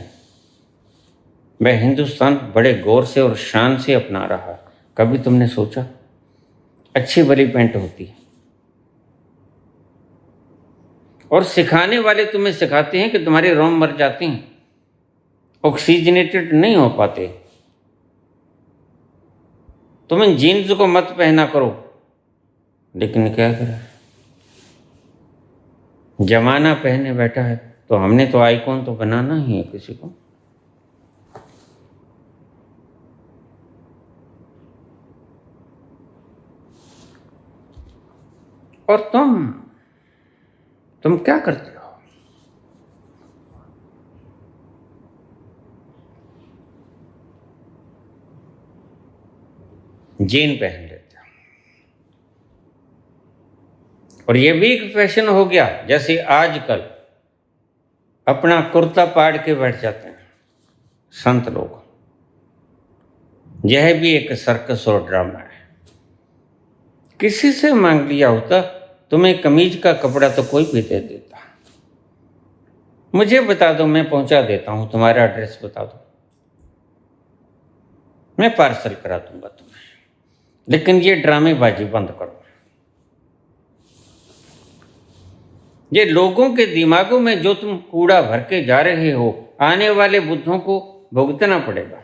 [SPEAKER 1] वह हिंदुस्तान बड़े गौर से और शान से अपना रहा है। कभी तुमने सोचा अच्छी भली पैंट होती है, और सिखाने वाले तुम्हें सिखाते हैं कि तुम्हारे रोम मर जाते हैं, ऑक्सीजनेटेड नहीं हो पाते। तुम इन जीन्स को मत पहना करो, लेकिन क्या करें, जमाना पहने बैठा है तो हमने तो आइकॉन तो बनाना ही है किसी को। और तुम क्या करते हो? जीन पहन लेते हो, और ये भी एक फैशन हो गया। जैसे आजकल अपना कुर्ता पाड़ के बैठ जाते हैं संत लोग, यह भी एक सर्कस और ड्रामा है। किसी से मांग लिया होता, तुम्हें कमीज का कपड़ा तो कोई भी दे देता। मुझे बता दो, मैं पहुंचा देता हूं, तुम्हारा एड्रेस बता दो, मैं पार्सल करा दूंगा तुम्हें। लेकिन ये ड्रामेबाजी बंद करो। ये लोगों के दिमागों में जो तुम कूड़ा भर के जा रहे हो, आने वाले बुद्धों को भुगतना पड़ेगा।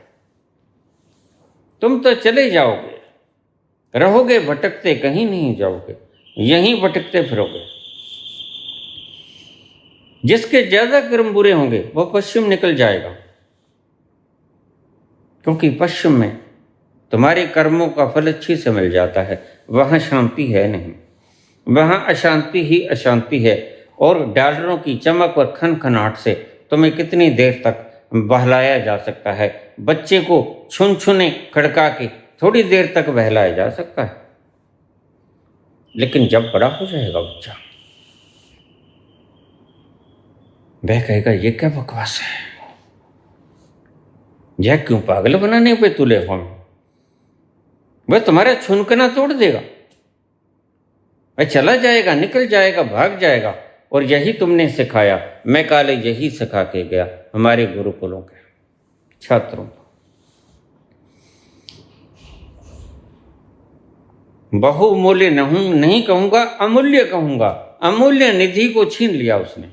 [SPEAKER 1] तुम तो चले जाओगे, रहोगे भटकते, कहीं नहीं जाओगे, यहीं भटकते फिरोगे। जिसके ज्यादा कर्म बुरे होंगे वो पश्चिम निकल जाएगा, क्योंकि पश्चिम में तुम्हारे कर्मों का फल अच्छी से मिल जाता है। वहां शांति है नहीं, वहां अशांति ही अशांति है। और डॉलरों की चमक और खनखनाहट से तुम्हें कितनी देर तक बहलाया जा सकता है? बच्चे को छुन छुने खड़का के थोड़ी देर तक बहलाया जा सकता है, लेकिन जब बड़ा हो जाएगा बच्चा, वह कहेगा ये क्या बकवास है, यह क्यों पागल बनाने पे तुले हो? वह तुम्हारा छुनकना तोड़ देगा, वह चला जाएगा, निकल जाएगा, भाग जाएगा। और यही तुमने सिखाया। मैं काले यही सिखा के गया हमारे गुरुकुलों के छात्रों को। बहुमूल्य नहीं कहूंगा, अमूल्य कहूंगा। अमूल्य निधि को छीन लिया उसने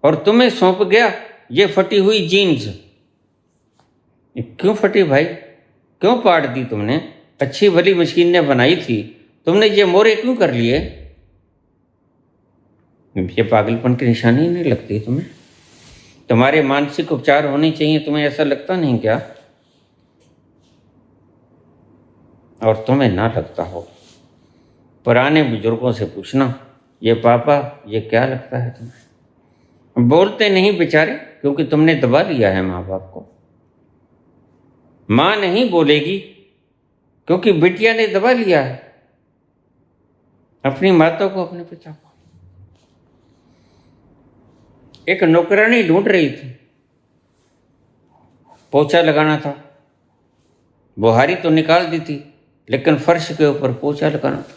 [SPEAKER 1] और तुम्हें सौंप गया ये फटी हुई जीन्स। क्यों फटी भाई, क्यों पाट दी तुमने? अच्छी भली मशीन ने बनाई थी, तुमने ये मोरे क्यों कर लिए? ये पागलपन की निशानी नहीं लगती तुम्हें? तुम्हारे मानसिक उपचार होने चाहिए, तुम्हें ऐसा लगता नहीं क्या? और तुम्हें ना लगता हो, पुराने बुजुर्गों से पूछना, ये पापा ये क्या लगता है तुम्हें? बोलते नहीं बेचारे, क्योंकि तुमने दबा लिया है माँ बाप को। माँ नहीं बोलेगी क्योंकि बिटिया ने दबा लिया है अपनी माता को, अपने पिता को। एक नौकरानी ढूंढ रही थी, पोछा लगाना था, बुहारी तो निकाल दी थी, लेकिन फर्श के ऊपर पोछा लगाना था।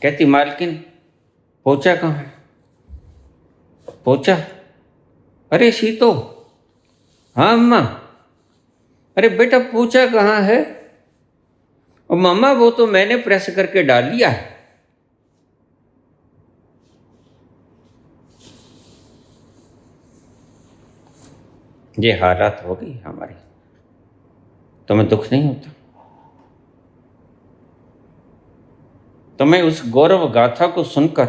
[SPEAKER 1] कहती मालकिन पोछा कहाँ है? पोछा? अरे शीतो, हाँ अम्मा। अरे बेटा पोछा कहाँ है? और मम्मा वो तो मैंने प्रेस करके डाल लिया है। ये हालात हो गई हमारी, तुम्हें दुख नहीं होता? तुम्हें उस गौरव गाथा को सुनकर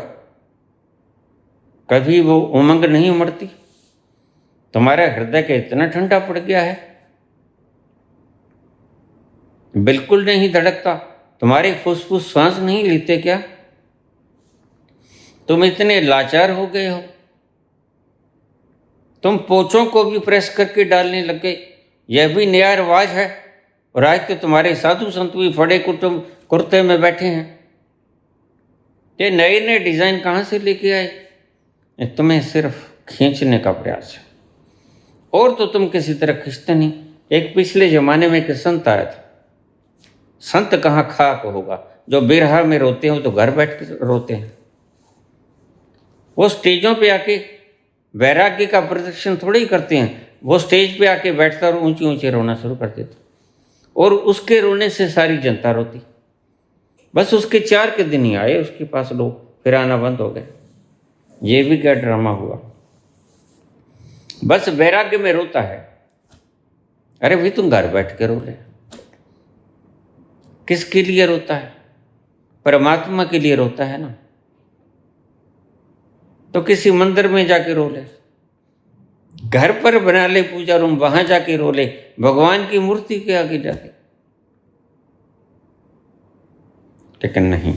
[SPEAKER 1] कभी वो उमंग नहीं उमड़ती? तुम्हारा हृदय का इतना ठंडा पड़ गया है, बिल्कुल नहीं धड़कता? तुम्हारे फुसफुस सांस नहीं लेते क्या? तुम इतने लाचार हो गए हो, तुम पोचों को भी प्रेस करके डालने लग गए। यह भी नया रिवाज है। और आज तो तुम्हारे साधु संत भी फड़े कुर्ते में बैठे हैं। ये नए नए डिजाइन कहाँ से लेके आए? तुम्हें सिर्फ खींचने का प्रयास है, और तो तुम किसी तरह खींचते नहीं। एक पिछले जमाने में एक संत आया था। संत कहाँ खाक होगा, जो बिरहा में रोते हो तो घर बैठ के रोते हैं। वो स्टेजों पे आके वैराग्य का प्रदर्शन थोड़े ही करते हैं, वो स्टेज पे आके बैठता और ऊंचे ऊंचे रोना शुरू कर देता, और उसके रोने से सारी जनता रोती। बस उसके 4 के दिन ही आए उसके पास लोग, फिर आना बंद हो गए। ये भी क्या ड्रामा हुआ? बस वैराग्य में रोता है। अरे भाई तुम घर बैठ के रो ले। किसके लिए रोता है? परमात्मा के लिए रोता है ना। तो किसी मंदिर में जाके रो ले, घर पर बना ले पूजा रूम, वहां जाके रो ले, भगवान की मूर्ति के आगे जाके। लेकिन नहीं,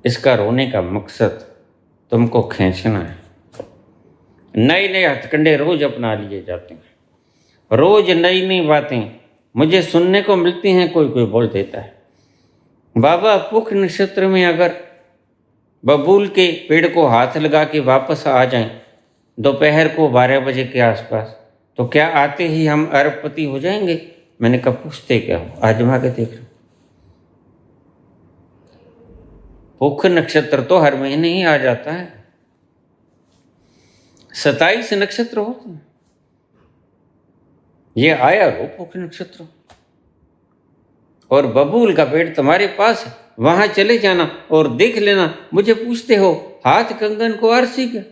[SPEAKER 1] इसका रोने का मकसद तुमको खींचना है। नए नए हथकंडे रोज अपना लिए जाते हैं, रोज नई नई बातें मुझे सुनने को मिलती हैं। कोई कोई बोल देता है, बाबा पुख नक्षत्र में अगर बबूल के पेड़ को हाथ लगा के वापस आ जाएं दोपहर को 12 बजे के आसपास, तो क्या आते ही हम अरबपति हो जाएंगे? मैंने कहा पूछते क्या हो, आजमा के देख लो। पुख नक्षत्र तो हर महीने ही आ जाता है, 27 नक्षत्र होते हैं। ये आया रो पुख नक्षत्र, और बबूल का पेड़ तुम्हारे पास है, वहां चले जाना और देख लेना। मुझे पूछते हो हाथ कंगन को आरसी क्या?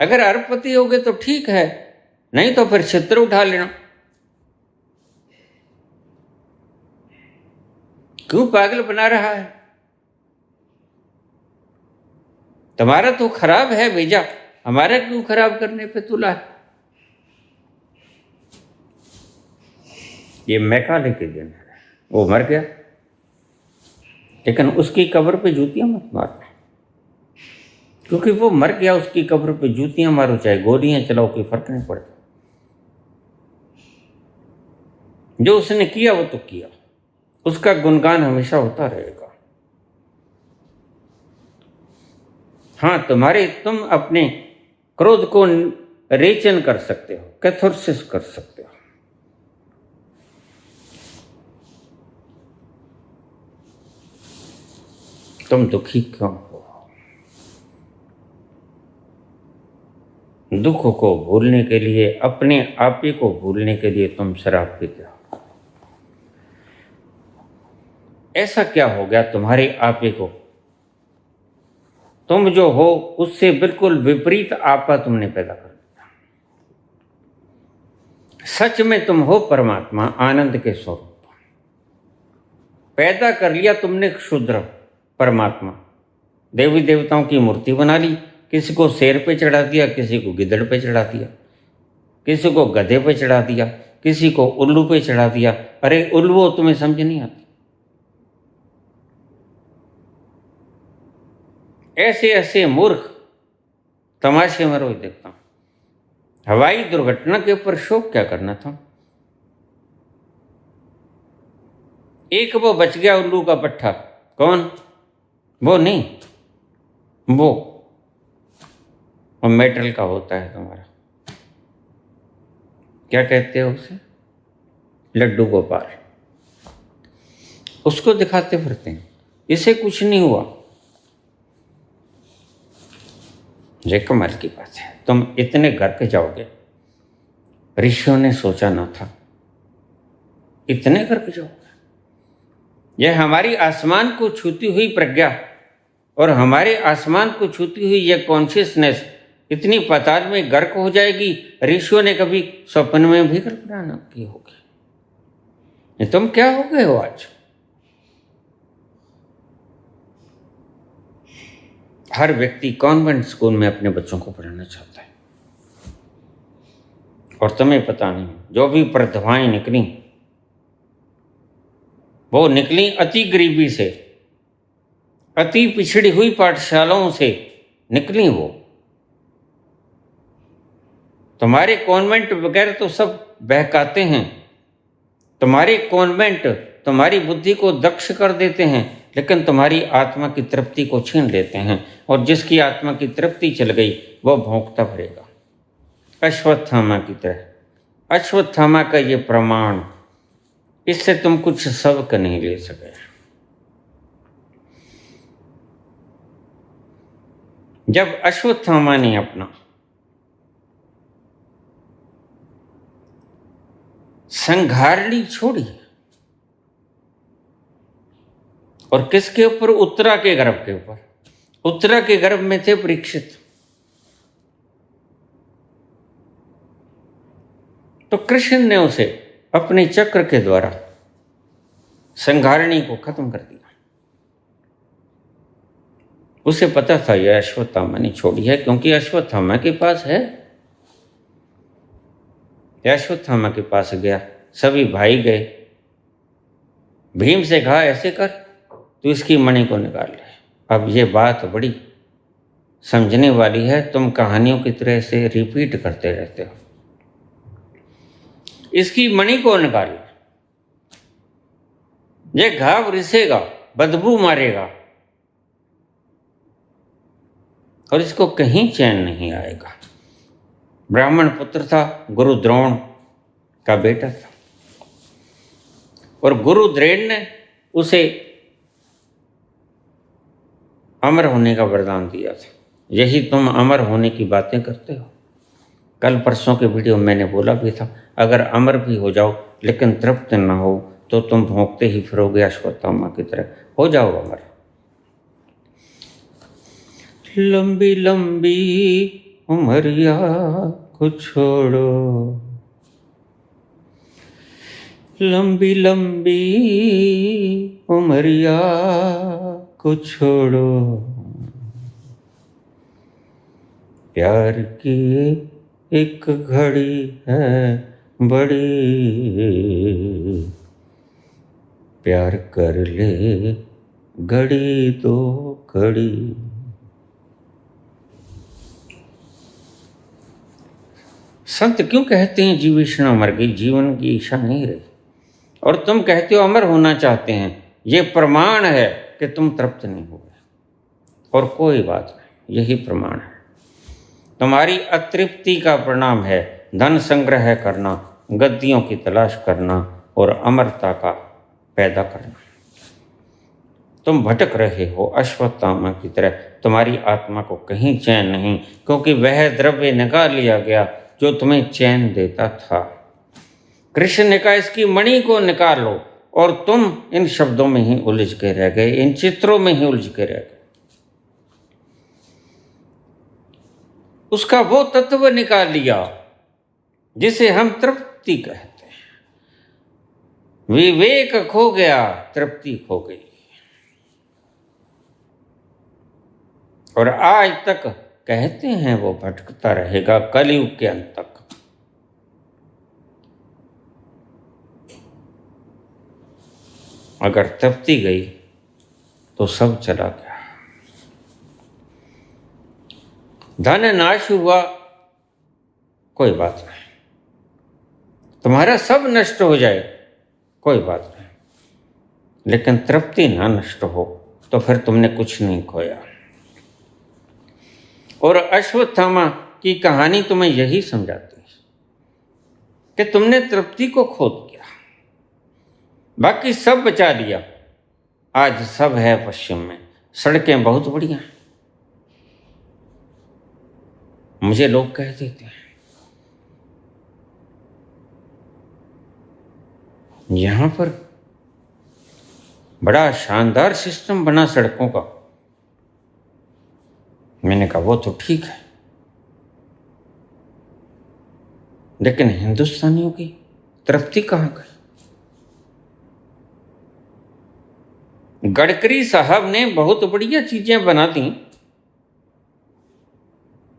[SPEAKER 1] अगर अरबपति हो गए तो ठीक है, नहीं तो फिर छित्र उठा लेना। क्यों पागल बना रहा है? तुम्हारा तो खराब है भेजा, हमारा क्यों खराब करने पे तुला है? ये मैकाले के दिन है, वो मर गया, लेकिन उसकी कब्र पे जूतियां मत मारना, क्योंकि वो मर गया। उसकी कब्र पे जूतियां मारो चाहे गोलियां चलाओ, कोई फर्क नहीं पड़ता। जो उसने किया वो तो किया, उसका गुणगान हमेशा होता रहेगा। हाँ, तुम अपने क्रोध को रेचन कर सकते हो, कैथोरसिस कर सकते हो। तुम दुखी क्यों हो? दुख को भूलने के लिए, अपने आप ही को भूलने के लिए तुम शराब पीते हो। ऐसा क्या हो गया तुम्हारे आप ही को? तुम जो हो उससे बिल्कुल विपरीत आपा तुमने पैदा कर दिया। सच में तुम हो परमात्मा, आनंद के स्वरूप। पैदा कर लिया तुमने क्षुद्र परमात्मा, देवी देवताओं की मूर्ति बना ली, किसी को शेर पे चढ़ा दिया, किसी को गिद्दड़ पे चढ़ा दिया, किसी को गधे पे चढ़ा दिया, किसी को उल्लू पे चढ़ा दिया। अरे उल्लू तुम्हें समझ नहीं आती। ऐसे ऐसे मूर्ख तमाशे में रोज देखता हूं। हवाई दुर्घटना के ऊपर शोक क्या करना था? एक वो बच गया उल्लू का पट्टा, कौन? वो नहीं, वो मेटल का होता है तुम्हारा, क्या कहते हो उसे, लड्डू गोपाल। उसको दिखाते फिरते हैं, इसे कुछ नहीं हुआ। ये कमाल की बात है, तुम इतने गर्क जाओगे, ऋषियों ने सोचा ना था इतने गर्क जाओगे। यह हमारी आसमान को छूती हुई प्रज्ञा और हमारे आसमान को छूती हुई यह कॉन्शियसनेस इतनी पाताल में गर्क हो जाएगी, ऋषियों ने कभी स्वप्न में भी कल्पना न की होगी। तुम क्या हो गए हो आज? हर व्यक्ति कॉन्वेंट स्कूल में अपने बच्चों को पढ़ाना चाहता है, और तुम्हें पता नहीं, जो भी प्रतिभाएं निकली वो निकली अति गरीबी से, अति पिछड़ी हुई पाठशालाओं से निकली। वो तुम्हारे कॉन्वेंट वगैरह तो सब बहकाते हैं, तुम्हारे कॉन्वेंट तुम्हारी बुद्धि को दक्ष कर देते हैं, लेकिन तुम्हारी आत्मा की तृप्ति को छीन लेते हैं। और जिसकी आत्मा की तृप्ति चल गई वो भोंकता फिरेगा, अश्वत्थामा की तरह। अश्वत्थामा का ये प्रमाण, इससे तुम कुछ सबक नहीं ले सके। जब अश्वत्थामा ने अपना संघारणी छोड़ी और किसके ऊपर? उत्तरा के गर्भ के ऊपर। उत्तरा के गर्भ में थे परीक्षित। तो कृष्ण ने उसे अपने चक्र के द्वारा संघारणी को खत्म कर दिया। उसे पता था यह अश्वत्थामा ने छोड़ी है, क्योंकि अश्वत्थामा के पास है। यह अश्वत्थामा के पास गया, सभी भाई गए। भीम से कहा ऐसे कर, तू इसकी मणि को निकाल ले। अब ये बात बड़ी समझने वाली है, तुम कहानियों की तरह से रिपीट करते रहते हो। इसकी मणि को निकाल, ये घाव रिसेगा, बदबू मारेगा और इसको कहीं चैन नहीं आएगा। ब्राह्मण पुत्र था, गुरु द्रोण का बेटा था, और गुरु द्रोण ने उसे अमर होने का वरदान दिया था। यही तुम अमर होने की बातें करते हो। कल परसों के वीडियो में मैंने बोला भी था, अगर अमर भी हो जाओ लेकिन तृप्त न हो तो तुम भोंकते ही फिरोगे अश्वत्थामा की तरह। हो जाओ अमर। लंबी लंबी उमरिया को छोड़ो, लंबी लंबी उमरिया को छोड़ो, प्यार की एक घड़ी है बड़ी, प्यार कर ले घड़ी दो घड़ी। संत क्यों कहते हैं जीवेषणा मर गई, जीवन की इच्छा नहीं रही, और तुम कहते हो अमर होना चाहते हैं। ये प्रमाण है कि तुम तृप्त नहीं हुए, और कोई बात नहीं, यही प्रमाण है। तुम्हारी अतृप्ति का परिणाम है धन संग्रह करना, गद्दियों की तलाश करना और अमरता का पैदा करना। तुम भटक रहे हो अश्वत्थामा की तरह। तुम्हारी आत्मा को कहीं चैन नहीं, क्योंकि वह द्रव्य निकाल लिया गया जो तुम्हें चैन देता था। कृष्ण ने कहा इसकी मणि को निकाल लो, और तुम इन शब्दों में ही उलझ के रह गए, इन चित्रों में ही उलझ के रह गए। उसका वो तत्व निकाल लिया जिसे हम तृप्ति कहते हैं। विवेक खो गया, तृप्ति खो गई, और आज तक कहते हैं वो भटकता रहेगा कलयुग के अंत तक। अगर तृप्ति गई तो सब चला गया। धन नाश हुआ, कोई बात नहीं। तुम्हारा सब नष्ट हो जाए, कोई बात नहीं, लेकिन तृप्ति ना नष्ट हो तो फिर तुमने कुछ नहीं खोया। और अश्वत्थामा की कहानी तुम्हें यही समझाती है कि तुमने तृप्ति को खो दिया, बाकी सब बचा लिया। आज सब है पश्चिम में, सड़कें बहुत बढ़िया हैं। मुझे लोग कह देते हैं यहां पर बड़ा शानदार सिस्टम बना सड़कों का। मैंने कहा वो तो ठीक है, लेकिन हिंदुस्तानियों की तृप्ति कहां गई? गडकरी साहब ने बहुत बढ़िया चीजें बना दी,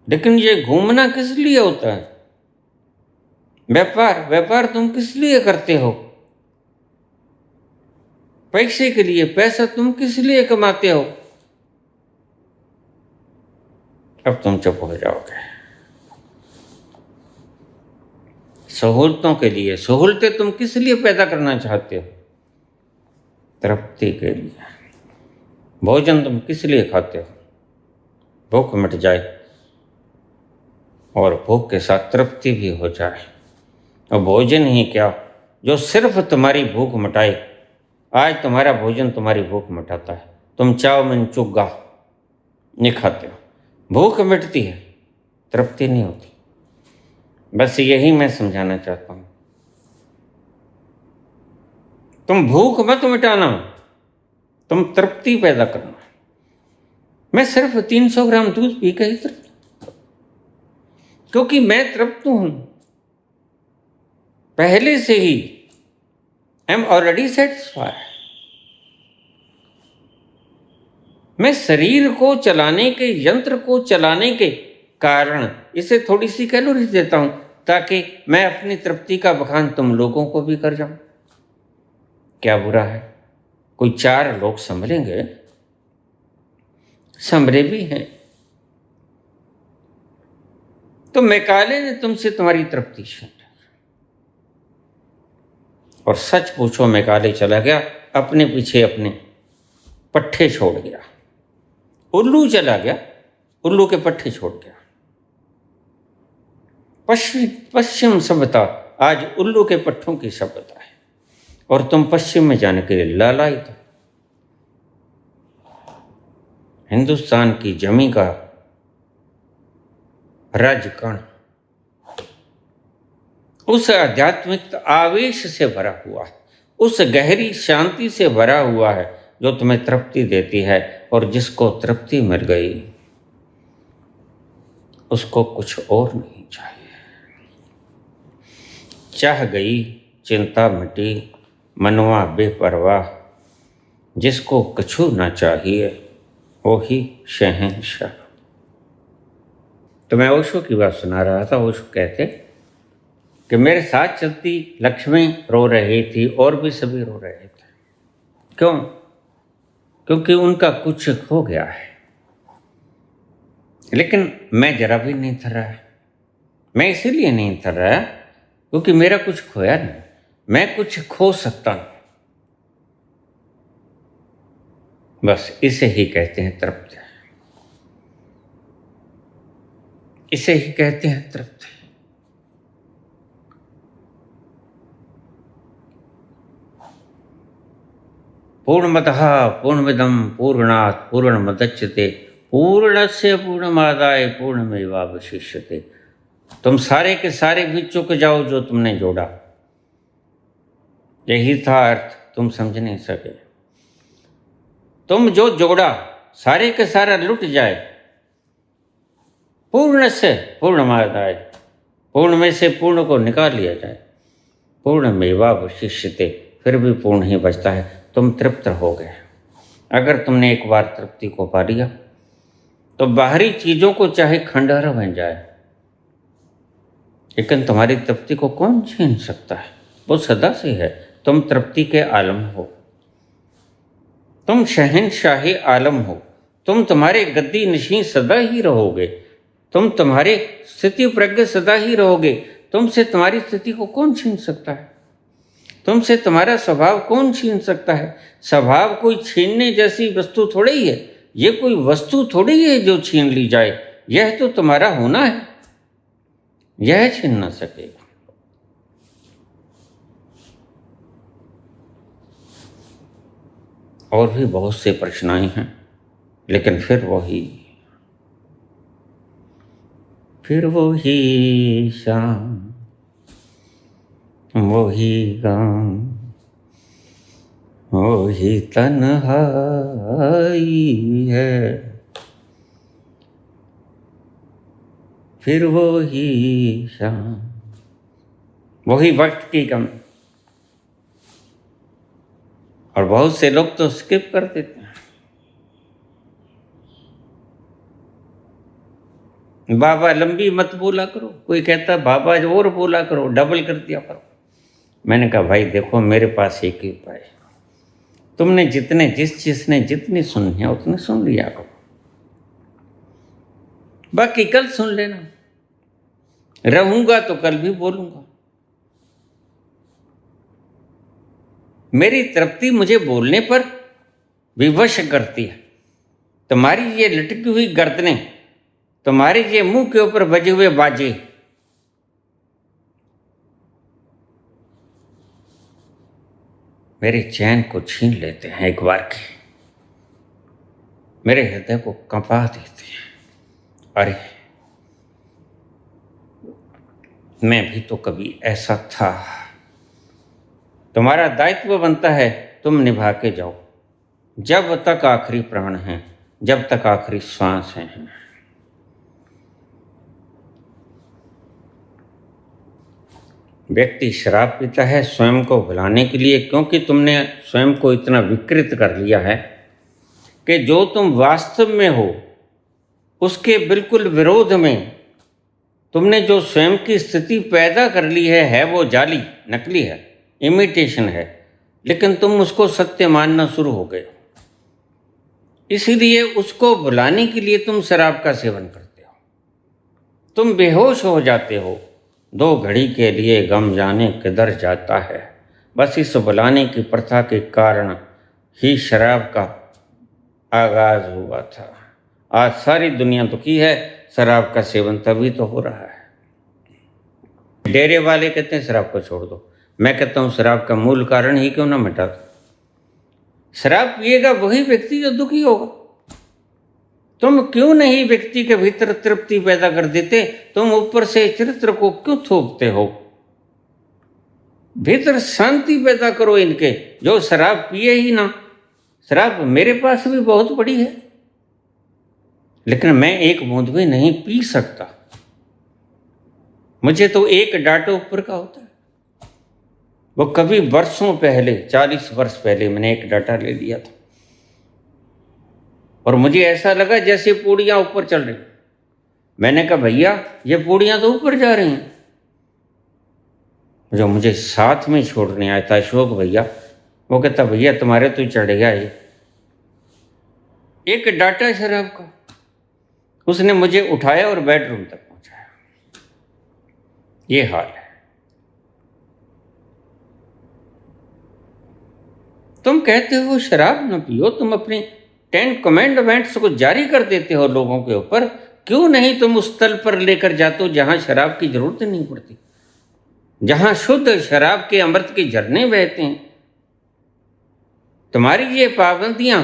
[SPEAKER 1] लेकिन ये घूमना किस लिए होता है? व्यापार व्यापार तुम किस लिए करते हो? पैसे के लिए। पैसा तुम किस लिए कमाते हो? अब तुम चुप हो जाओगे। सहूलतों के लिए। सहूलतें तुम किस लिए पैदा करना चाहते हो? तृप्ति के लिए। भोजन तुम किस लिए खाते हो? भूख मिट जाए और भूख के साथ तृप्ति भी हो जाए। और भोजन ही क्या, जो सिर्फ तुम्हारी भूख मिटाए। आज तुम्हारा भोजन तुम्हारी भूख मिटाता है। तुम चाउमीन चुग्गा नहीं खाते हो, भूख मिटती है, तृप्ति नहीं होती। बस यही मैं समझाना चाहता हूं। तुम भूख मत मिटाना, तुम तृप्ति पैदा करना। मैं सिर्फ 300 ग्राम दूध पी के ही तृप्त, क्योंकि मैं तृप्त हूं पहले से ही। I am already satisfied. मैं शरीर को चलाने के, यंत्र को चलाने के कारण इसे थोड़ी सी कैलोरी देता हूं ताकि मैं अपनी तृप्ति का बखान तुम लोगों को भी कर जाऊं। क्या बुरा है? कोई 4 लोग संभलेंगे, संभले भी हैं। तो मैकाले ने तुमसे तुम्हारी तृप्ति छीन ली। और सच पूछो, मैकाले चला गया, अपने पीछे अपने पट्ठे छोड़ गया। उल्लू चला गया, उल्लू के पट्ठे छोड़ गया। पश्चिम सभ्यता आज उल्लू के पट्ठों की सभ्यता है, और तुम पश्चिम में जाने के लिए लालायित हो। हिंदुस्तान की जमी का राजकण उस आध्यात्मिक आवेश से भरा हुआ है, उस गहरी शांति से भरा हुआ है जो तुम्हें तृप्ति देती है। और जिसको तृप्ति मिल गई उसको कुछ और नहीं चाहिए। चाह गई, चिंता मिटी, मनवा बेपरवाह। जिसको कछु ना चाहिए वो ही शहंशाह। तो मैं ओशो की बात सुना रहा था। ओशो कहते कि मेरे साथ चलती लक्ष्मी रो रही थी और भी सभी रो रहे थे। क्यों? क्योंकि उनका कुछ खो गया है। लेकिन मैं जरा भी नहीं थर्रा। मैं इसीलिए नहीं थर्रा क्योंकि मेरा कुछ खोया नहीं। मैं कुछ खो सकता हूं, बस इसे ही कहते हैं तृप्ति। इसे ही कहते हैं तृप्ति। पूर्णमतः पूर्णमिदं पूर्णात् पूर्णमुदच्यते पूर्णस्य पूर्णमादाय पूर्णमेवावशिष्यते। तुम सारे के सारे भी चुक जाओ जो तुमने जोड़ा। यही था अर्थ, तुम समझ नहीं सके। तुम जो जोड़ा सारे के सारा लुट जाए। पूर्ण से पूर्णमादाय, पूर्ण में से पूर्ण को निकाल लिया जाए। पूर्णमेवावशिष्यते, फिर भी पूर्ण ही बचता है। तुम तृप्त हो गए। अगर तुमने एक बार तृप्ति को पा लिया तो बाहरी चीजों को चाहे खंडहर बन जाए, लेकिन तुम्हारी तृप्ति को कौन छीन सकता है? वो सदा से है। तुम तृप्ति के आलम हो, तुम शहंशाही आलम हो। तुम तुम्हारे गद्दी नशीं सदा ही रहोगे। तुम तुम्हारे स्थिति प्रज्ञ सदा ही रहोगे। तुमसे तुम्हारी स्थिति को कौन छीन सकता है? तुमसे तुम्हारा स्वभाव कौन छीन सकता है? स्वभाव कोई छीनने जैसी वस्तु थोड़ी ही है। ये कोई वस्तु थोड़ी ही है जो छीन ली जाए। यह तो तुम्हारा होना है, यह छीन ना सकेगा। और भी बहुत से प्रश्नाएं हैं, लेकिन फिर वही शाम, वही गाम, वही तन्हाई है। फिर वही शाम, वही वक्त की कमी। और बहुत से लोग तो स्किप कर देते हैं। बाबा लंबी मत बोला करो। कोई कहता बाबा और बोला करो, डबल कर दिया करो। मैंने कहा भाई देखो, मेरे पास एक ही उपाय है। तुमने जिसने जितनी सुननी है उतनी सुन लिया करो, बाकी कल सुन लेना। रहूंगा तो कल भी बोलूंगा। मेरी तृप्ति मुझे बोलने पर विवश करती है। तुम्हारी ये लटकी हुई गर्दनें, तुम्हारे ये मुंह के ऊपर बजे हुए बाजे, मेरे चैन को छीन लेते हैं एक बार के। मेरे हृदय को कंपा देते हैं। अरे मैं भी तो कभी ऐसा था। तुम्हारा दायित्व बनता है तुम निभा के जाओ, जब तक आखिरी प्राण है, जब तक आखिरी श्वास है। व्यक्ति शराब पीता है स्वयं को भुलाने के लिए, क्योंकि तुमने स्वयं को इतना विकृत कर लिया है कि जो तुम वास्तव में हो उसके बिल्कुल विरोध में तुमने जो स्वयं की स्थिति पैदा कर ली है वो जाली, नकली है, इमिटेशन है, लेकिन तुम उसको सत्य मानना शुरू हो गए। इसीलिए उसको भुलाने के लिए तुम शराब का सेवन करते हो। तुम बेहोश हो जाते हो, 2 घड़ी के लिए गम जाने किधर जाता है। बस इस भुलाने की प्रथा के कारण ही शराब का आगाज हुआ था। आज सारी दुनिया दुखी है, शराब का सेवन तभी तो हो रहा है। डेरे वाले कहते हैं शराब को छोड़ दो, मैं कहता हूँ शराब का मूल कारण ही क्यों ना मिटा दो। शराब पिएगा वही व्यक्ति जो दुखी होगा। तुम क्यों नहीं व्यक्ति के भीतर तृप्ति पैदा कर देते? तुम ऊपर से चरित्र को क्यों थोपते हो? भीतर शांति पैदा करो इनके, जो शराब पिए ही ना। शराब मेरे पास भी बहुत पड़ी है, लेकिन मैं एक बूंद भी नहीं पी सकता। मुझे तो एक डाटो ऊपर का होता है। वो कभी वर्षों पहले, 40 वर्ष पहले मैंने एक डाटा ले लिया था और मुझे ऐसा लगा जैसे पूड़ियाँ ऊपर चल रही। मैंने कहा भैया ये पूड़ियाँ तो ऊपर जा रही हैं। जो मुझे साथ में छोड़ने आया था अशोक भैया, वो कहता भैया तुम्हारे तो चढ़ेगा ये एक डाटा शराब का। उसने मुझे उठाया और बेडरूम तक पहुंचाया। ये हाल है। तुम कहते हो शराब न पियो, तुम अपने 10 कमेंडमेंट्स को जारी कर देते हो लोगों के ऊपर। क्यों नहीं तुम उस तल पर लेकर जाते हो जहां शराब की जरूरत नहीं पड़ती, जहां शुद्ध शराब के अमृत के झरने बहते हैं। तुम्हारी ये पाबंदियां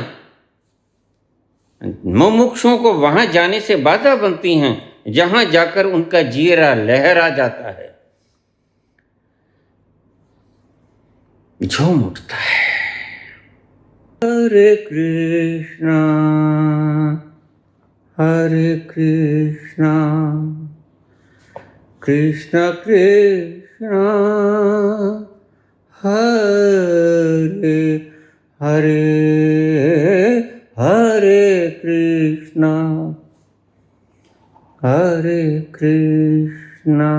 [SPEAKER 1] मुमुक्षुओं को वहां जाने से बाधा बनती हैं जहां जाकर उनका जीरा लहरा जाता है, झूम उठता है। हरे कृष्णा हरे कृष्णा कृष्णा कृष्णा हरे हरे हरे कृष्णा हरे कृष्णा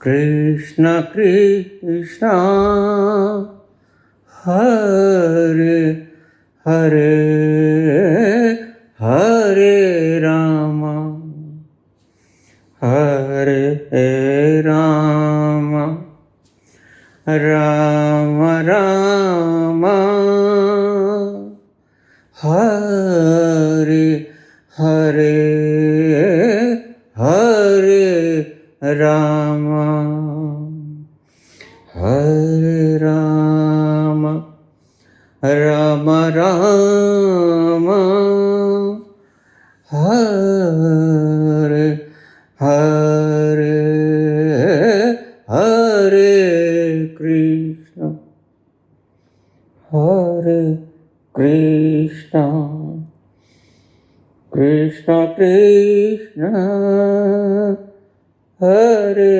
[SPEAKER 1] कृष्णा कृष्णा हरे हरे हरे राम राम राम हरे हरे हरे राम हरे राम राम राम हरे हरे हरे कृष्ण हरे कृष्ण कृष्ण कृष्ण हरे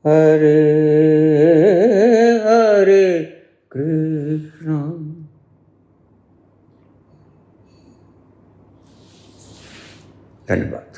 [SPEAKER 1] हरे हरे कृष्ण। धन्यवाद।